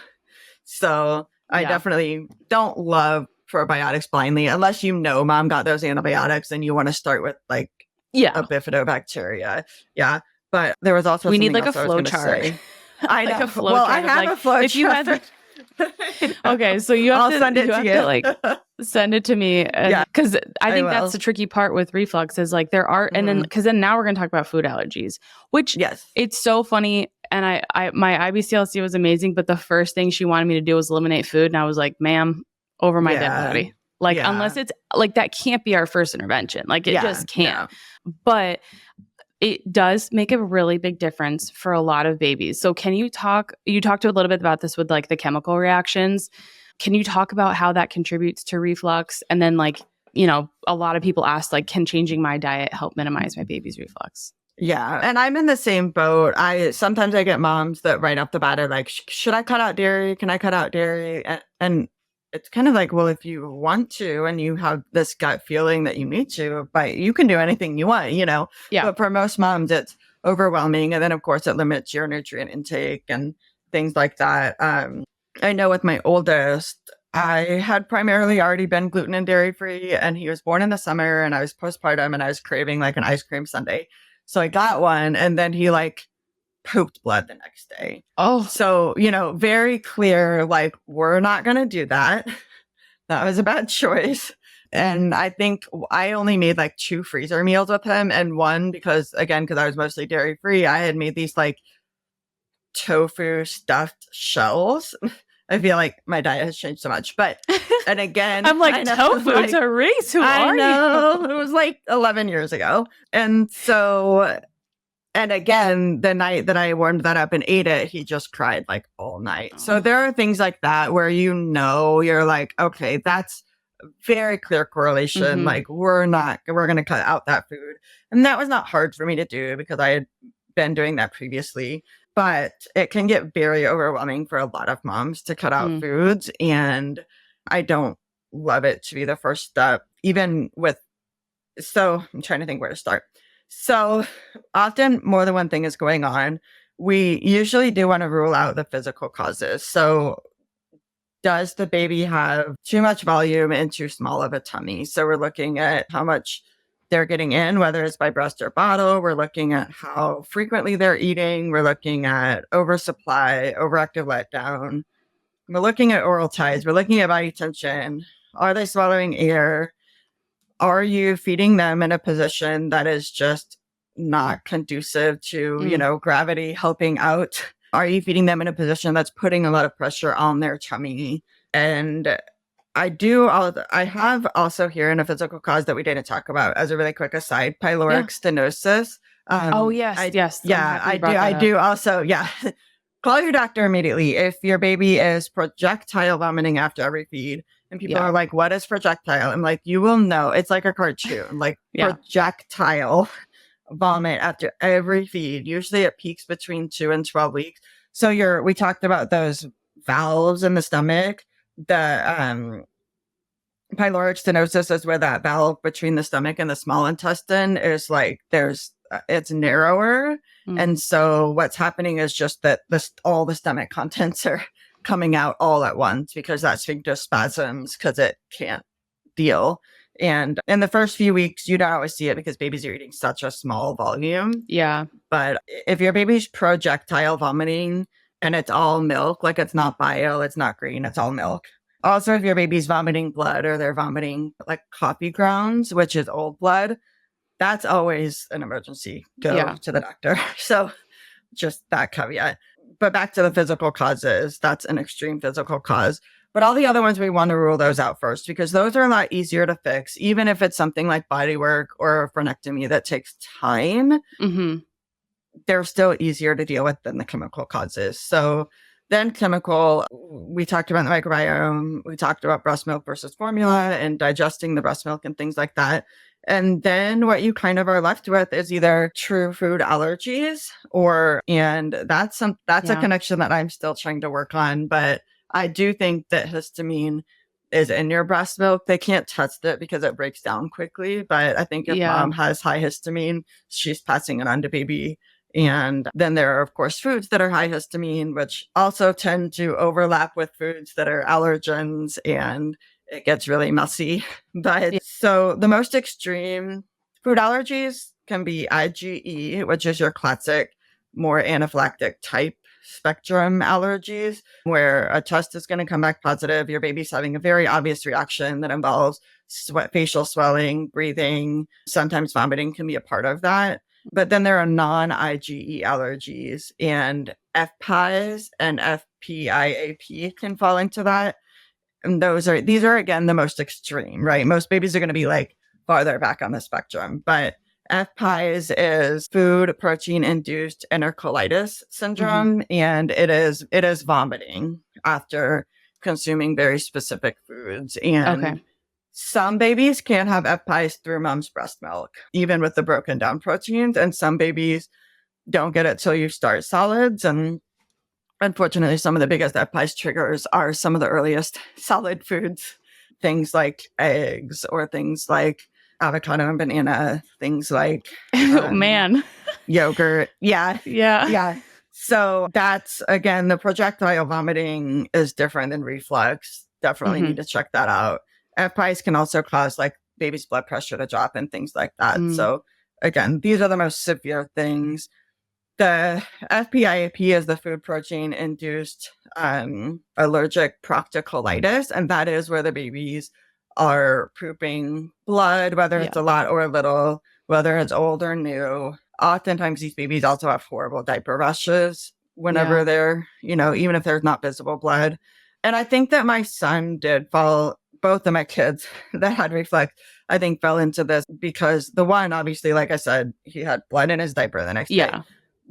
So I definitely don't love probiotics blindly, unless mom got those antibiotics and you want to start with like a bifidobacteria. Yeah. But there was also we need like a flow chart. I know. Like a flow chart. I have a flow chart. You had okay, so you have to send it to you. Like send it to me, because I think that's the tricky part with reflux is like there are, and then because then now we're going to talk about food allergies, which it's so funny. And I my IBCLC was amazing, but the first thing she wanted me to do was eliminate food, and I was like, "Ma'am, over my dead body." Like unless it's like that can't be our first intervention. Like it just can't. But it does make a really big difference for a lot of babies. So you talked a little bit about this with like the chemical reactions. Can you talk about how that contributes to reflux? And then like, a lot of people ask, like, can changing my diet help minimize my baby's reflux? Yeah. And I'm in the same boat. Sometimes I get moms that right off the bat are like, should I cut out dairy? Can I cut out dairy? And it's kind of like, well, if you want to, and you have this gut feeling that you need to, but you can do anything you want, Yeah. But for most moms, it's overwhelming. And then of course it limits your nutrient intake and things like that. I know with my oldest, I had primarily already been gluten and dairy free, and he was born in the summer, and I was postpartum, and I was craving like an ice cream sundae. So I got one, and then he like pooped blood the next day. Oh, so, very clear, like, we're not going to do that. That was a bad choice. And I think I only made like 2 freezer meals with him, and one because I was mostly dairy free, I had made these like tofu stuffed shells. I feel like my diet has changed so much, but, and again, I'm like, tofu, like, Therese, who are you? It was like 11 years ago. And so, and again, the night that I warmed that up and ate it, he just cried like all night. Oh. So there are things like that where, you're like, okay, that's very clear correlation. Like we're going to cut out that food. And that was not hard for me to do because I had been doing that previously. But it can get very overwhelming for a lot of moms to cut out foods. And I don't love it to be the first step, even with, so I'm trying to think where to start. So often more than one thing is going on. We usually do want to rule out the physical causes. So does the baby have too much volume and too small of a tummy? So we're looking at how much they're getting in, whether it's by breast or bottle. We're looking at how frequently they're eating. We're looking at oversupply, overactive letdown. We're looking at oral ties. We're looking at body tension. Are they swallowing air? Are you feeding them in a position that is just not conducive to, gravity helping out? Are you feeding them in a position that's putting a lot of pressure on their tummy? And I have also here in a physical cause that we didn't talk about as a really quick aside, pyloric stenosis. Yes. Yeah, I do also. Yeah. Call your doctor immediately if your baby is projectile vomiting after every feed. And people are like, what is projectile? I'm like, you will know. It's like a cartoon, like projectile vomit after every feed. Usually it peaks between 2 and 12 weeks. So we talked about those valves in the stomach. The pyloric stenosis is where that valve between the stomach and the small intestine is like, it's narrower. And so what's happening is just that all the stomach contents are coming out all at once because that sphincter spasms because it can't deal. And in the first few weeks, you don't always see it because babies are eating such a small volume. Yeah. But if your baby's projectile vomiting and it's all milk, like it's not bio, it's not green, it's all milk. Also, if your baby's vomiting blood or they're vomiting like coffee grounds, which is old blood, that's always an emergency. Go to the doctor. So just that caveat. But back to the physical causes, that's an extreme physical cause. But all the other ones, we want to rule those out first because those are a lot easier to fix. Even if it's something like bodywork or a frenectomy that takes time, they're still easier to deal with than the chemical causes. So then chemical, we talked about the microbiome, we talked about breast milk versus formula and digesting the breast milk and things like that. And then what you kind of are left with is either true food allergies and that's a connection that I'm still trying to work on. But I do think that histamine is in your breast milk. They can't test it because it breaks down quickly. But I think if mom has high histamine, she's passing it on to baby. And then there are, of course, foods that are high histamine, which also tend to overlap with foods that are allergens, and it gets really messy. But so the most extreme food allergies can be IgE, which is your classic, more anaphylactic type spectrum allergies, where a test is going to come back positive. Your baby's having a very obvious reaction that involves facial swelling, breathing, sometimes vomiting can be a part of that. But then there are non-IgE allergies, and FPIES and FPIAP can fall into that. And these are again the most extreme, right? Most babies are going to be like farther back on the spectrum, but FPIES is food protein induced enterocolitis syndrome, and it is vomiting after consuming very specific foods. And some babies can have FPIES through mom's breast milk, even with the broken down proteins, and some babies don't get it till you start solids. And unfortunately, some of the biggest FPIES triggers are some of the earliest solid foods, things like eggs or things like avocado and banana, things like yogurt. Yeah. So that's, again, the projectile vomiting is different than reflux. Definitely need to check that out. FPIES can also cause like baby's blood pressure to drop and things like that. So again, these are the most severe things. The FPIAP is the food protein induced allergic proctocolitis, and that is where the babies are pooping blood, whether it's a lot or a little, whether it's old or new. Oftentimes these babies also have horrible diaper rashes whenever they're, even if there's not visible blood. And I think that my son did fall, both of my kids that had reflux, I think fell into this because the one, obviously, like I said, he had blood in his diaper the next day.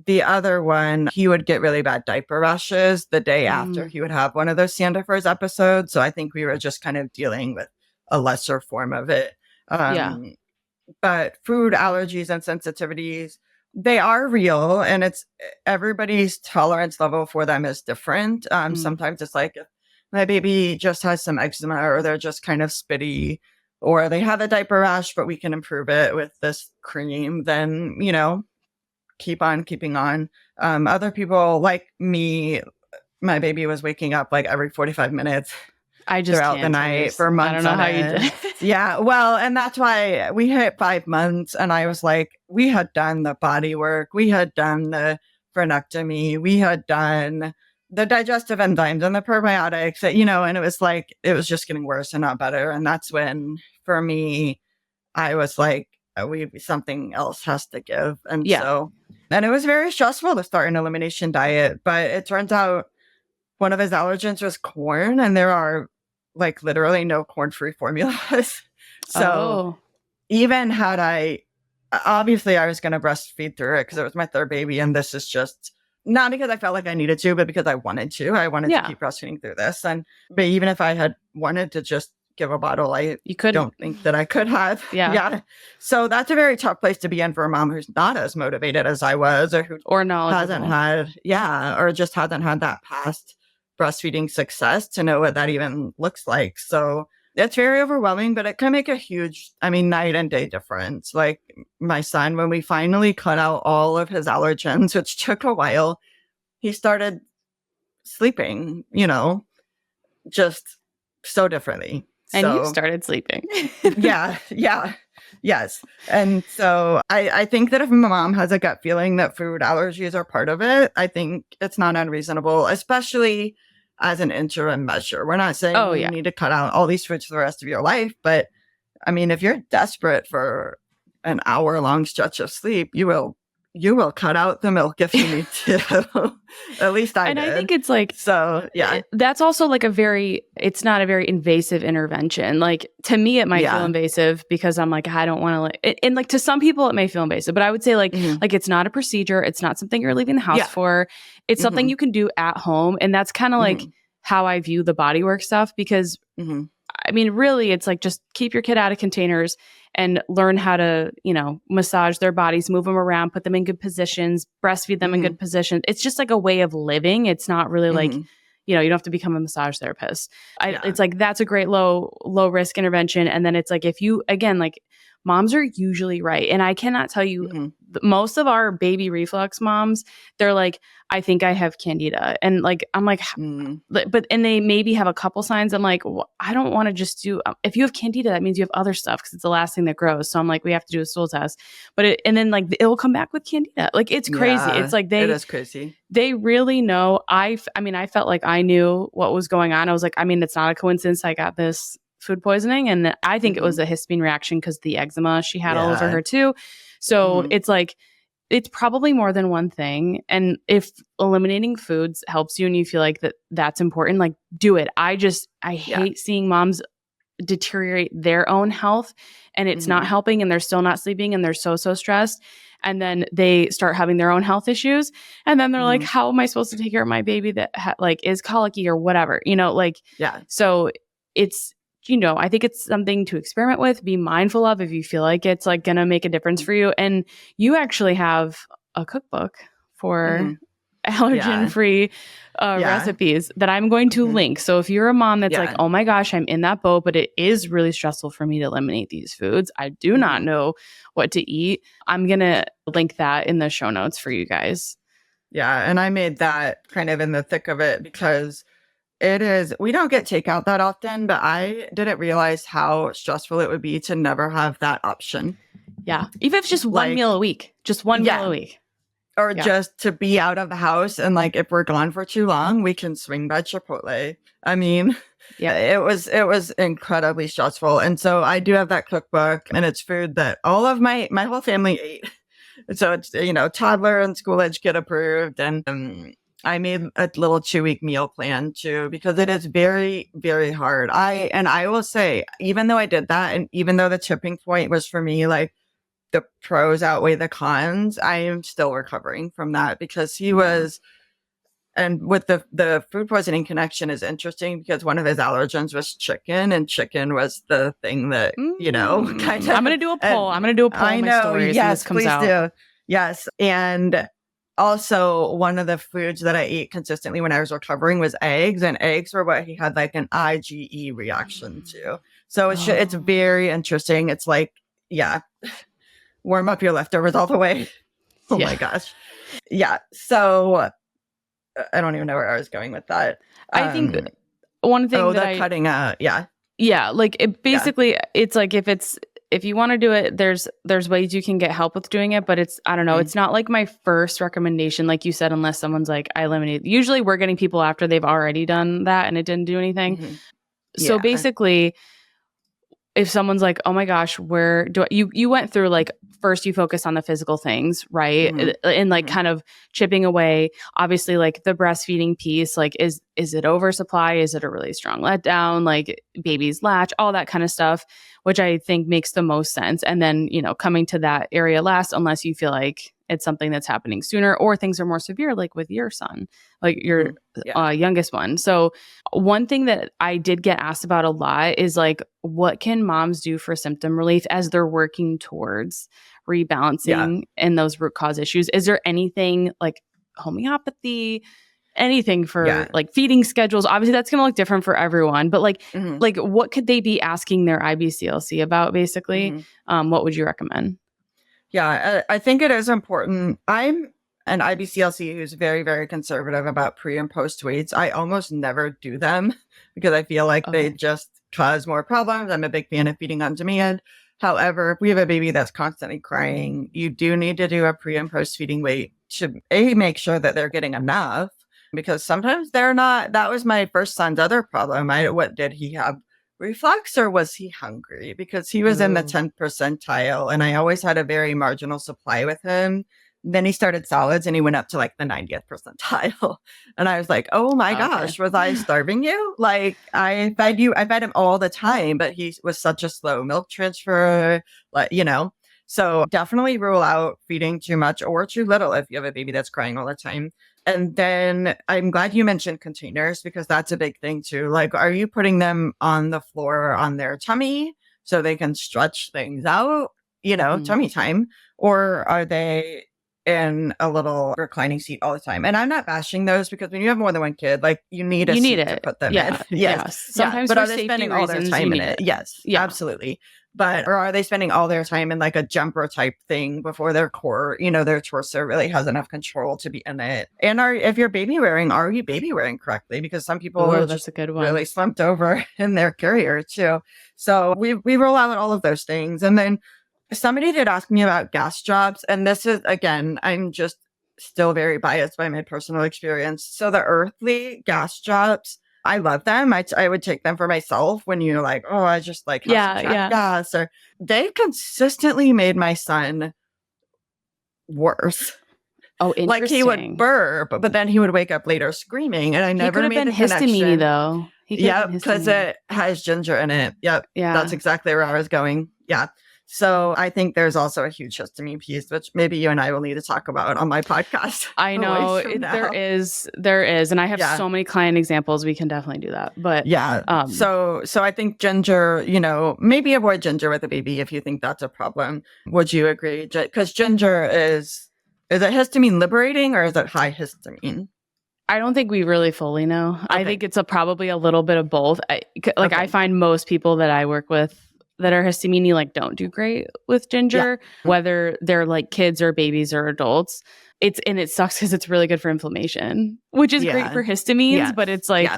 The other one, he would get really bad diaper rashes the day after he would have one of those Sandefur's episodes. So I think we were just kind of dealing with a lesser form of it. But food allergies and sensitivities, they are real, and it's everybody's tolerance level for them is different. Sometimes it's like if my baby just has some eczema, or they're just kind of spitty, or they have a diaper rash, but we can improve it with this cream, then, keep on keeping on. Other people like me, my baby was waking up like every 45 minutes throughout the night for months. I don't know how you did it. Yeah, well, and that's why we hit 5 months, and I was like, we had done the body work, we had done the frenectomy, we had done the digestive enzymes and the probiotics, and it was like, it was just getting worse and not better. And that's when, for me, I was like, something else has to give. And and it was very stressful to start an elimination diet, but it turns out one of his allergens was corn, and there are like literally no corn-free formulas. So even had obviously I was going to breastfeed through it because it was my third baby, and this is just not because I felt like I needed to, but because I wanted to. I wanted to keep breastfeeding through this. But even if I had wanted to just give a bottle, don't think that I could have. Yeah. So that's a very tough place to be in for a mom who's not as motivated as I was, or hasn't had, or just hasn't had that past breastfeeding success to know what that even looks like. So it's very overwhelming, but it can make a huge, night and day difference. Like my son, when we finally cut out all of his allergens, which took a while, he started sleeping, just so differently. And you started sleeping. Yes. And so I think that if a mom has a gut feeling that food allergies are part of it, I think it's not unreasonable, especially as an interim measure. We're not saying you need to cut out all these foods for the rest of your life, but if you're desperate for an hour-long stretch of sleep, you will cut out the milk if you need to. At least I did. I think it's like, so yeah, that's also like it's not a very invasive intervention. Like to me, it might feel invasive because I'm like, I don't want to and like to some people it may feel invasive, but I would say like it's not a procedure. It's not something you're leaving the house for. It's something you can do at home. And that's kind of like how I view the bodywork stuff because really it's like, just keep your kid out of containers and learn how to, massage their bodies, move them around, put them in good positions, breastfeed them in good positions. It's just like a way of living. It's not really like, you don't have to become a massage therapist. It's like, that's a great low risk intervention. And then it's like, if you, again, like moms are usually right. And I cannot tell you, most of our baby reflux moms, they're like, I think I have candida. And like, I'm like, but they maybe have a couple signs. I'm like, well, I don't want to just do, if you have candida, that means you have other stuff because it's the last thing that grows. So I'm like, we have to do a stool test. But and then like, it will come back with candida. Like, it's crazy. It's like it is crazy. They really know. I felt like I knew what was going on. I was like, it's not a coincidence I got this food poisoning. And I think it was a histamine reaction because the eczema she had all over her too. So it's like, it's probably more than one thing. And if eliminating foods helps you and you feel like that's important, like do it. I hate seeing moms deteriorate their own health and it's not helping and they're still not sleeping and they're so stressed. And then they start having their own health issues. And then they're like, how am I supposed to take care of my baby that is colicky or whatever, So it's, I think it's something to experiment with, be mindful of if you feel like it's like going to make a difference for you. And you actually have a cookbook for allergen-free recipes that I'm going to link. So if you're a mom that's like, oh my gosh, I'm in that boat, but it is really stressful for me to eliminate these foods. I do not know what to eat. I'm going to link that in the show notes for you guys. Yeah. And I made that kind of in the thick of it because we don't get takeout that often, but I didn't realize how stressful it would be to never have that option. Yeah. Even if it's just one meal a week, meal a week. Or just to be out of the house. And like, if we're gone for too long, we can swing by Chipotle. It was incredibly stressful. And so I do have that cookbook and it's food that all of my whole family ate. So it's, toddler and school age kid approved. And I made a little 2-week meal plan too, because it is very, very hard. I will say, even though I did that, and even though the tipping point was for me, like the pros outweigh the cons, I am still recovering from that because he was, and with the food poisoning connection is interesting because one of his allergens was chicken, and chicken was the thing that, kind of. I'm going to do a poll. I'm going to do a poll I on my know. stories when this comes please out. Do. Yes. And also, one of the foods that I ate consistently when I was recovering was eggs, and eggs were what he had like an IgE reaction to. So it's very interesting. It's like, warm up your leftovers all the way. Oh my gosh. Yeah. So I don't even know where I was going with that. I think one thing cutting out. Yeah. Yeah. Like it basically, it's like if you want to do it, there's ways you can get help with doing it, but I don't know. It's not like my first recommendation, like you said, unless someone's like, I eliminate. Usually we're getting people after they've already done that and it didn't do anything. So basically if someone's like, oh my gosh, where do you went through like, first you focus on the physical things, right? And like kind of chipping away, obviously like the breastfeeding piece, like is it oversupply? Is it a really strong letdown? Like babies latch, all that kind of stuff, which I think makes the most sense. And then, coming to that area last, unless you feel like it's something that's happening sooner or things are more severe, like with your son, like your youngest one. So one thing that I did get asked about a lot is like, what can moms do for symptom relief as they're working towards rebalancing in those root cause issues? Is there anything like homeopathy, anything for like feeding schedules? Obviously that's going to look different for everyone, but like what could they be asking their IBCLC about basically? What would you recommend? Yeah, I think it is important. I'm an IBCLC who's very, very conservative about pre and post weights. I almost never do them because I feel like they just cause more problems. I'm a big fan of feeding on demand. However, if we have a baby that's constantly crying, you do need to do a pre and post feeding weight to make sure that they're getting enough, because sometimes they're not. That was my first son's other problem. What did he have? Reflux, or was he hungry? Because he was in the 10th percentile and I always had a very marginal supply with him. Then he started solids and he went up to like the 90th percentile. And I was like, oh my gosh, was I starving you? Like I fed him all the time, but he was such a slow milk transfer, So definitely rule out feeding too much or too little if you have a baby that's crying all the time. And then I'm glad you mentioned containers because that's a big thing too. Like, are you putting them on the floor on their tummy so they can stretch things out, tummy time? Or are they in a little reclining seat all the time? And I'm not bashing those because when you have more than one kid, like you need a seat to put them in. Yes. Sometimes but for are they spending all their time in it? Yes, absolutely. But, or are they spending all their time in like a jumper type thing before their core, their torso really has enough control to be in it? And if you're baby wearing, are you baby wearing correctly? Because some people are that's a good one. Really slumped over in their carrier too. So we roll out all of those things. And then somebody did ask me about gas drops. And this is, again, I'm just still very biased by my personal experience. So the Earthly gas drops, I love them. I would take them for myself when you're like, oh, I just like gas. Or they consistently made my son worse. Oh, interesting. Like he would burp, but then he would wake up later screaming, and I never made the connection. Histamine though. Yep, because it has ginger in it. Yep. Yeah. That's exactly where I was going. Yeah. So I think there's also a huge histamine piece, which maybe you and I will need to talk about on my podcast. I know there is. And I have so many client examples. We can definitely do that. But so I think ginger, maybe avoid ginger with a baby if you think that's a problem. Would you agree? Because ginger is it histamine liberating or is it high histamine? I don't think we really fully know. Okay. I think it's probably a little bit of both. I find most people that I work with that are histamine like don't do great with ginger, whether they're like kids or babies or adults. It sucks because it's really good for inflammation, which is great for histamines, but it's like,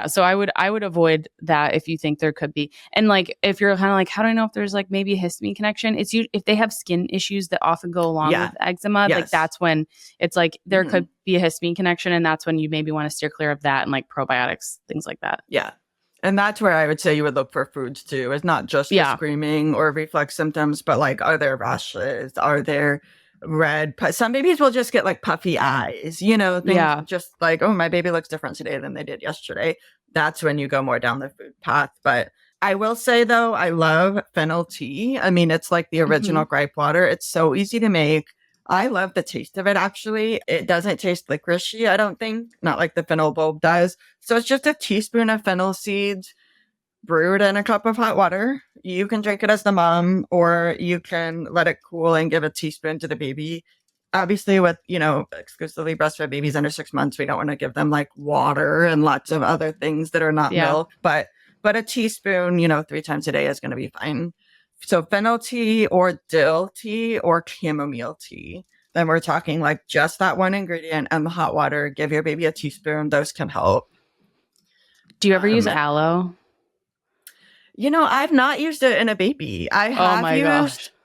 So I would avoid that if you think there could be. And like, if you're kind of like, how do I know if there's like maybe a histamine connection? It's if they have skin issues that often go along with eczema, like that's when it's like, there could be a histamine connection. And that's when you maybe want to steer clear of that and like probiotics, things like that. Yeah. And that's where I would say you would look for foods too. It's not just the screaming or reflux symptoms, but like, are there rashes? Are there red? Some babies will just get like puffy eyes, just like, oh, my baby looks different today than they did yesterday. That's when you go more down the food path. But I will say though, I love fennel tea. I mean, it's like the original gripe water. It's so easy to make. I love the taste of it, actually. It doesn't taste licoricey, I don't think. Not like the fennel bulb does. So it's just a teaspoon of fennel seeds brewed in a cup of hot water. You can drink it as the mom, or you can let it cool and give a teaspoon to the baby. Obviously, with, exclusively breastfed babies under 6 months, we don't want to give them like water and lots of other things that are not milk. But a teaspoon, 3 times a day is going to be fine. So fennel tea or dill tea or chamomile tea. Then we're talking like just that one ingredient and the hot water. Give your baby a teaspoon. Those can help. Do you ever use aloe? I've not used it in a baby. I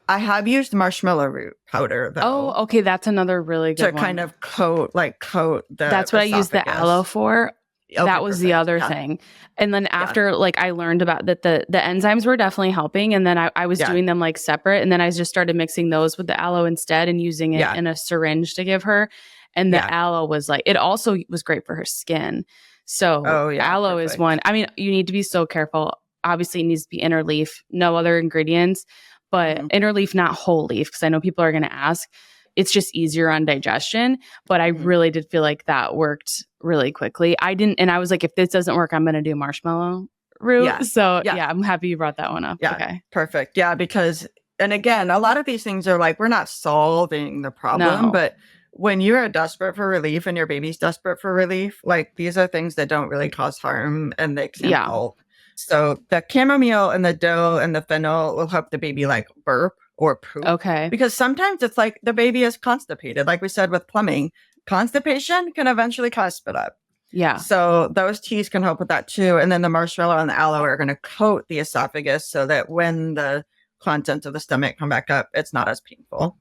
have used marshmallow root powder though. Oh, okay. That's another really good one. To kind of coat the That's what esophagus. I use the aloe for. Okay, that was the perfect. other Yeah. thing. And then after like I learned about that the enzymes were definitely helping. And then I was doing them like separate. And then I just started mixing those with the aloe instead and using it in a syringe to give her. And the aloe was like, it also was great for her skin. So aloe is one. I mean, you need to be so careful. Obviously, it needs to be inner leaf, no other ingredients, but inner leaf, not whole leaf, because I know people are going to ask. It's just easier on digestion. But I really did feel like that worked really quickly. And I was like, if this doesn't work, I'm going to do marshmallow root. Yeah. So I'm happy you brought that one up. Yeah. Okay. Perfect. Yeah. Because, and again, a lot of these things are like, we're not solving the problem, but when you are desperate for relief and your baby's desperate for relief, like these are things that don't really cause harm and they can help. So the chamomile and the dill and the fennel will help the baby like burp or poop. Okay. Because sometimes it's like the baby is constipated. Like we said with plumbing, constipation can eventually cause spit up. Yeah. So those teas can help with that too. And then the marshmallow and the aloe are going to coat the esophagus so that when the contents of the stomach come back up, it's not as painful.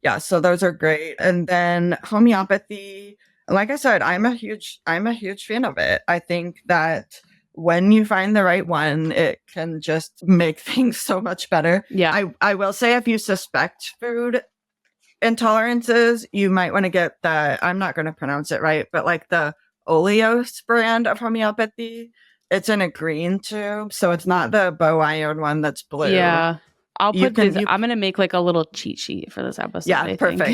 Yeah, so those are great. And then homeopathy, like I said, I'm a huge fan of it. I think that when you find the right one, it can just make things so much better. Yeah. I will say if you suspect food intolerances, you might want to get I'm not going to pronounce it right, but like the Oleos brand of homeopathy. It's in a green tube, so it's not the Boiode one that's blue. Yeah. I'll put this. I'm going to make like a little cheat sheet for this episode. Yeah, perfect.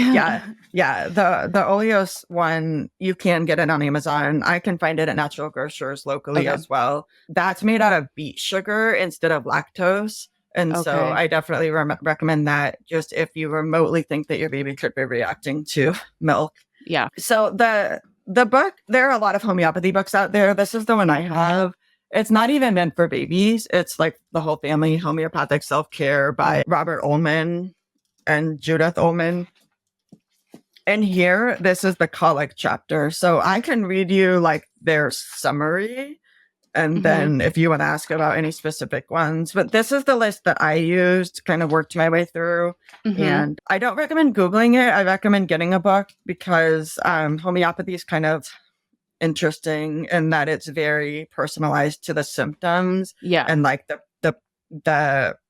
Yeah. The Oleos one, you can get it on Amazon. I can find it at natural grocers locally as well. That's made out of beet sugar instead of lactose. And so I definitely recommend that just if you remotely think that your baby could be reacting to milk. Yeah. So the book, there are a lot of homeopathy books out there. This is the one I have. It's not even meant for babies. It's like The Whole Family Homeopathic Self-Care by Robert Ullman and Judith Ullman. And here, this is the colic chapter. So I can read you like their summary. And then if you want to ask about any specific ones, but this is the list that I used, kind of worked my way through. And I don't recommend Googling it. I recommend getting a book because homeopathy is kind of interesting in that it's very personalized to the symptoms and like the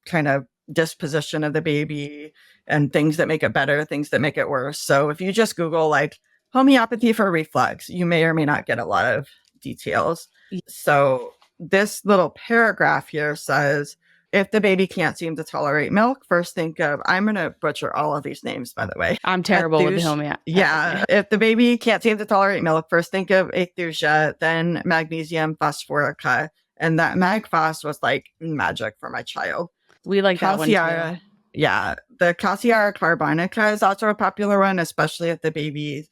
kind of disposition of the baby and things that make it better, things that make it worse. So if you just Google like homeopathy for reflux, you may or may not get a lot of details. So this little paragraph here says, if the baby can't seem to tolerate milk, first think of, I'm going to butcher all of these names, by the way. I'm terrible with homeopathy. Yeah. If the baby can't seem to tolerate milk, first think of Aethusha, then magnesium phosphorica. And that MagPhos was like magic for my child. We like that one too. Yeah. The Calciara carbonica is also a popular one, especially if the baby's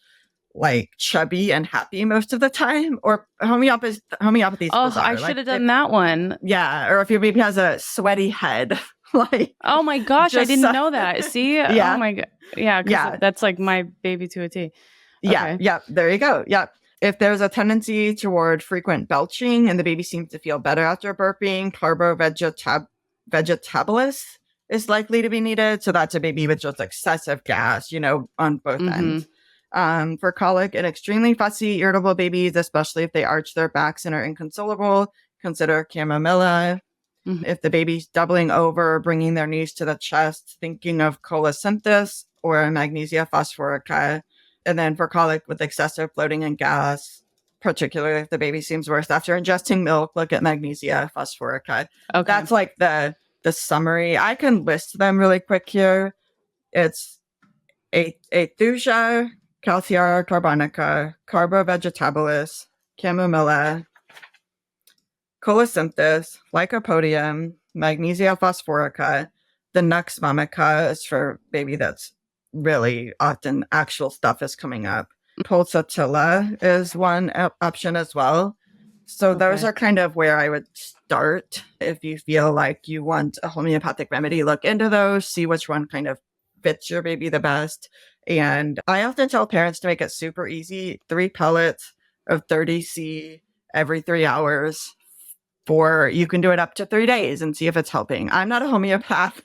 like chubby and happy most of the time, or homeopathy. I should have done that one. Yeah, or if your baby has a sweaty head, like oh my gosh, I didn't know that. See, yeah. Oh my god, yeah, that's like my baby to a T. Okay. Yeah, there you go. Yeah, if there's a tendency toward frequent belching and the baby seems to feel better after burping, carbo-vegetabilis is likely to be needed. So that's a baby with just excessive gas, on both ends. For colic and extremely fussy, irritable babies, especially if they arch their backs and are inconsolable, consider chamomilla. If the baby's doubling over, bringing their knees to the chest, thinking of colocynthis or magnesia phosphorica. And then for colic with excessive bloating and gas, particularly if the baby seems worse after ingesting milk, look at magnesia phosphorica. Okay. That's like the summary. I can list them really quick here. It's Aethusha, Calciara carbonica, carbo-vegetabilis, chamomilla, colocynthis, lycopodium, magnesia phosphorica. The nux vomica is for baby that's really often actual stuff is coming up. Pulsatilla is one option as well. So those are kind of where I would start. If you feel like you want a homeopathic remedy, look into those, see which one kind of fits your baby the best. And I often tell parents to make it super easy. 3 pellets of 30C every 3 hours you can do it up to 3 days and see if it's helping. I'm not a homeopath.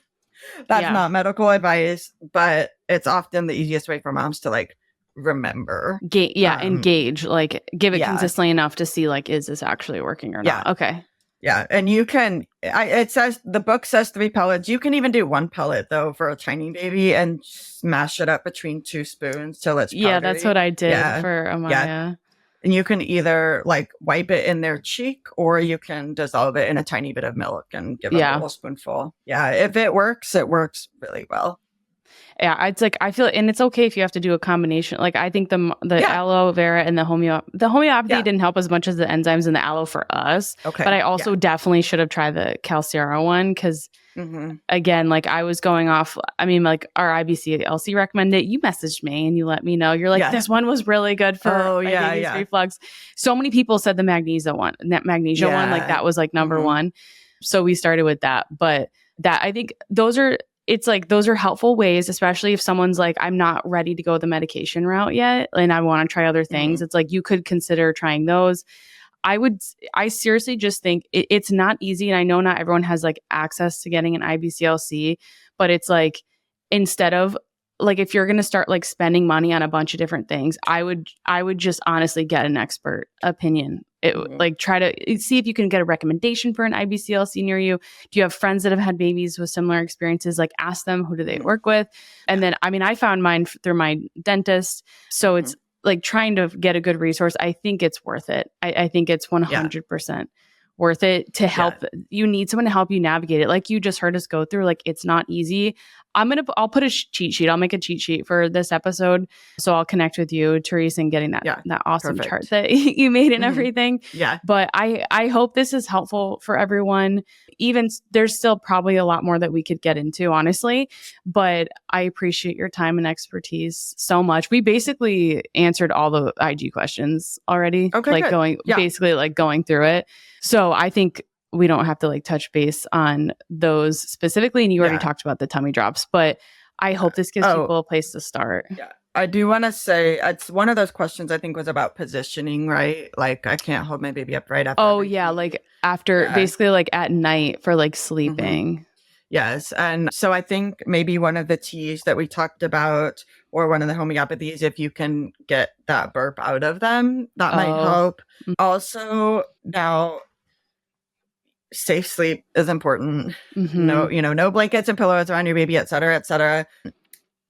That's not medical advice, but it's often the easiest way for moms to like remember. Engage, like give it consistently enough to see like, is this actually working or not? Okay. Yeah. And you can, it says, the book says 3 pellets. You can even do 1 pellet though for a tiny baby and smash it up between 2 spoons till it's powdery. Yeah, that's what I did for Amaya. Yeah. And you can either like wipe it in their cheek or you can dissolve it in a tiny bit of milk and give a little spoonful. Yeah. If it works really well. Yeah, it's like I feel, and it's okay if you have to do a combination. Like I think the aloe vera and the homeopathy didn't help as much as the enzymes in the aloe for us. Okay, but I also definitely should have tried the Calcera one because again, like I was going off. I mean, like our IBCLC recommended. You messaged me and you let me know. You're like, this one was really good for baby's reflux. So many people said the magnesia one, like that was like number one. So we started with that, but that I think those are helpful ways, especially if someone's like, I'm not ready to go the medication route yet and I want to try other things. It's like you could consider trying those. I seriously just think it's not easy. And I know not everyone has like access to getting an IBCLC, but it's like, instead of like, if you're going to start like spending money on a bunch of different things, I would just honestly get an expert opinion. Like try to see if you can get a recommendation for an IBCLC near you. Do you have friends that have had babies with similar experiences? Like ask them, who do they work with? And then, I mean, I found mine through my dentist. So it's like trying to get a good resource. I think it's worth it. I think it's 100% worth it to help. You need someone to help you navigate it. Like you just heard us go through, like, it's not easy. I'll put a cheat sheet. I'll make a cheat sheet for this episode. So I'll connect with you, Therese, and getting that awesome chart that you made and everything. Yeah. But I hope this is helpful for everyone. Even there's still probably a lot more that we could get into, honestly, but I appreciate your time and expertise so much. We basically answered all the IG questions already. Okay, like good. Going through it. So I think we don't have to like touch base on those specifically. And you already talked about the tummy drops, but I hope this gives people a place to start. Yeah. I do want to say it's one of those questions I think was about positioning, right? Like I can't hold my baby up right after. Oh yeah. Like after basically like at night for like sleeping. Yes. And so I think maybe one of the teas that we talked about or one of the homeopathies, if you can get that burp out of them, that might help. Also now, safe sleep is important. No blankets and pillows around your baby, et cetera, et cetera.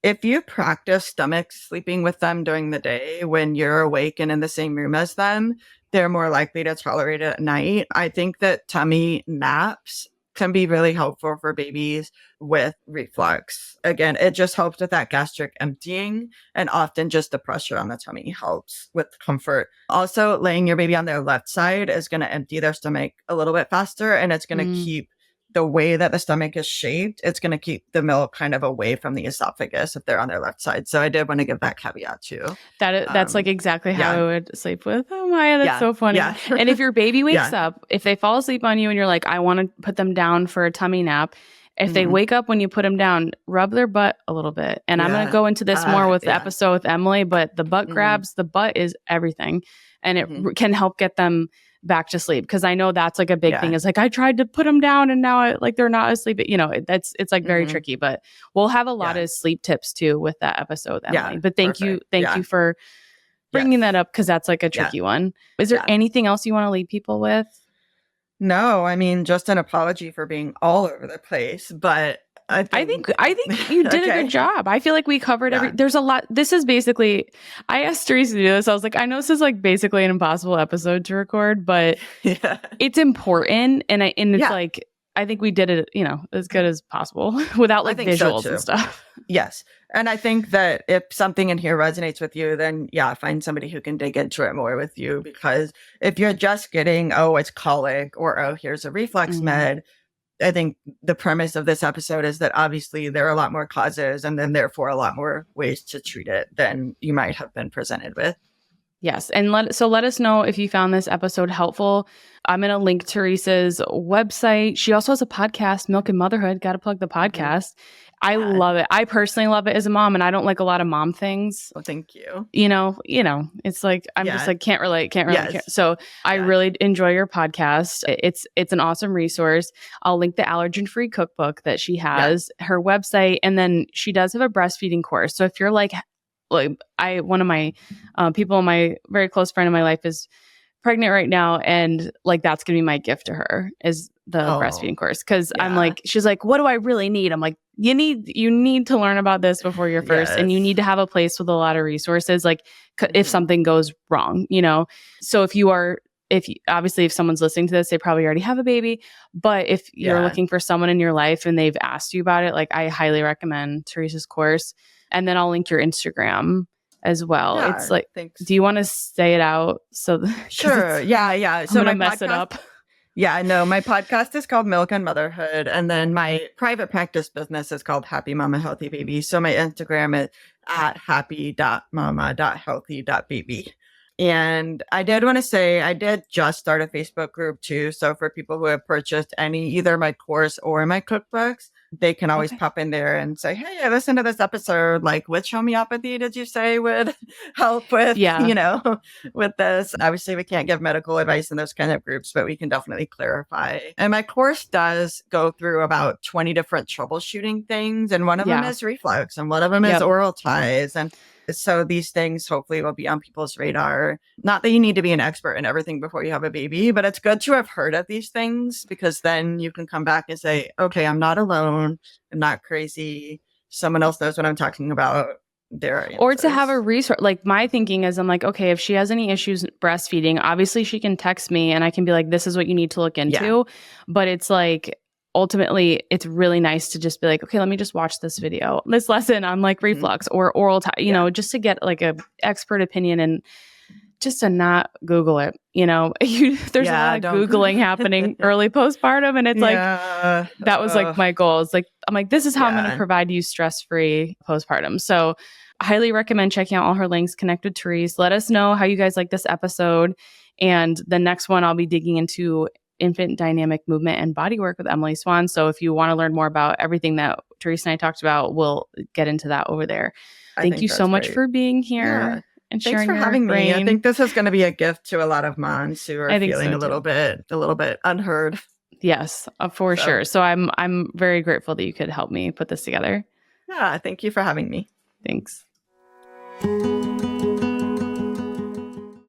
If you practice stomach sleeping with them during the day when you're awake and in the same room as them, they're more likely to tolerate it at night. I think that tummy naps can be really helpful for babies with reflux. Again, it just helps with that gastric emptying, and often just the pressure on the tummy helps with comfort. Also, laying your baby on their left side is going to empty their stomach a little bit faster, and it's going to keep the way that the stomach is shaped, it's going to keep the milk kind of away from the esophagus if they're on their left side. So I did want to give that caveat too. That's like exactly how I would sleep with Maya. That's so funny. Yeah. And if your baby wakes up, if they fall asleep on you and you're like, I want to put them down for a tummy nap, if they wake up when you put them down, rub their butt a little bit. And I'm going to go into this more with the episode with Emily, but the butt grabs, the butt is everything. And it can help get them back to sleep. Cause I know that's like a big thing. It's like, I tried to put them down and now they're not asleep. It's like very tricky, but we'll have a lot of sleep tips too with that episode, Emily. But thank you for bringing that up. Cause that's like a tricky one. Is there anything else you want to leave people with? No, I mean, just an apology for being all over the place, but I think you did a good job. I feel like we covered there's a lot. This is basically, I asked Therese to do this. I was like, I know this is like basically an impossible episode to record, but it's important. And it's like, I think we did it, as good as possible without like visuals and stuff. Yes. And I think that if something in here resonates with you, then find somebody who can dig into it more with you. Because if you're just getting, it's colic or, here's a reflux med, I think the premise of this episode is that obviously there are a lot more causes and then therefore a lot more ways to treat it than you might have been presented with. Yes. And let us know if you found this episode helpful. I'm going to link Therese's website. She also has a podcast, Milk and Motherhood. Got to plug the podcast. I love it. I personally love it as a mom, and I don't like a lot of mom things. Well, thank you. It's like, I'm just like, can't relate. So I really enjoy your podcast. It's an awesome resource. I'll link the allergen-free cookbook that she has, her website, and then she does have a breastfeeding course. So if you're like one of my people, my very close friend in my life is pregnant right now, and like that's gonna be my gift to her is the breastfeeding course, because I'm like, she's like, what do I really need? I'm like, you need to learn about this before you're first, and you need to have a place with a lot of resources, like if something goes wrong, so if someone's listening to this, they probably already have a baby, but if you're looking for someone in your life and they've asked you about it, like I highly recommend Therese's course. And then I'll link your Instagram as well. Yeah, it's like, thanks. Do you want to say it out? Sure. Yeah. So I'm going to mess it up. Yeah, no, my podcast is called Milk and Motherhood. And then my private practice business is called Happy Mama Healthy Baby. So my Instagram is at happy.mama.healthy.baby. And I did want to say, I did just start a Facebook group too. So for people who have purchased either my course or my cookbooks, they can always pop in there and say, hey, I listened to this episode. Like, which homeopathy did you say would help with, with this? Obviously, we can't give medical advice in those kind of groups, but we can definitely clarify. And my course does go through about 20 different troubleshooting things. And one of them is reflux, and one of them is oral ties. And so these things hopefully will be on people's radar. Not that you need to be an expert in everything before you have a baby, but it's good to have heard of these things, because then you can come back and say, okay, I'm not alone. I'm not crazy. Someone else knows what I'm talking about. Or to have a resource. Like my thinking is, I'm like, okay, if she has any issues breastfeeding, obviously she can text me and I can be like, this is what you need to look into. Yeah. But it's like, ultimately, it's really nice to just be like, okay, let me just watch this lesson on like reflux or oral tie, just to get like a expert opinion and just to not Google it. There's a lot of Googling happening early postpartum, and it's like, that was like my goal. It's like, I'm like, this is how I'm going to provide you stress-free postpartum. So I highly recommend checking out all her links. Connect with Therese. Let us know how you guys like this episode. And the next one, I'll be digging into infant dynamic movement and bodywork with Emily Swan. So if you want to learn more about everything that Therese and I talked about, we'll get into that over there. Thank you so much for being here and sharing. Thanks for having me. I think this is going to be a gift to a lot of moms who are feeling a little bit unheard. Yes, for sure. So I'm very grateful that you could help me put this together. Yeah, thank you for having me. Thanks.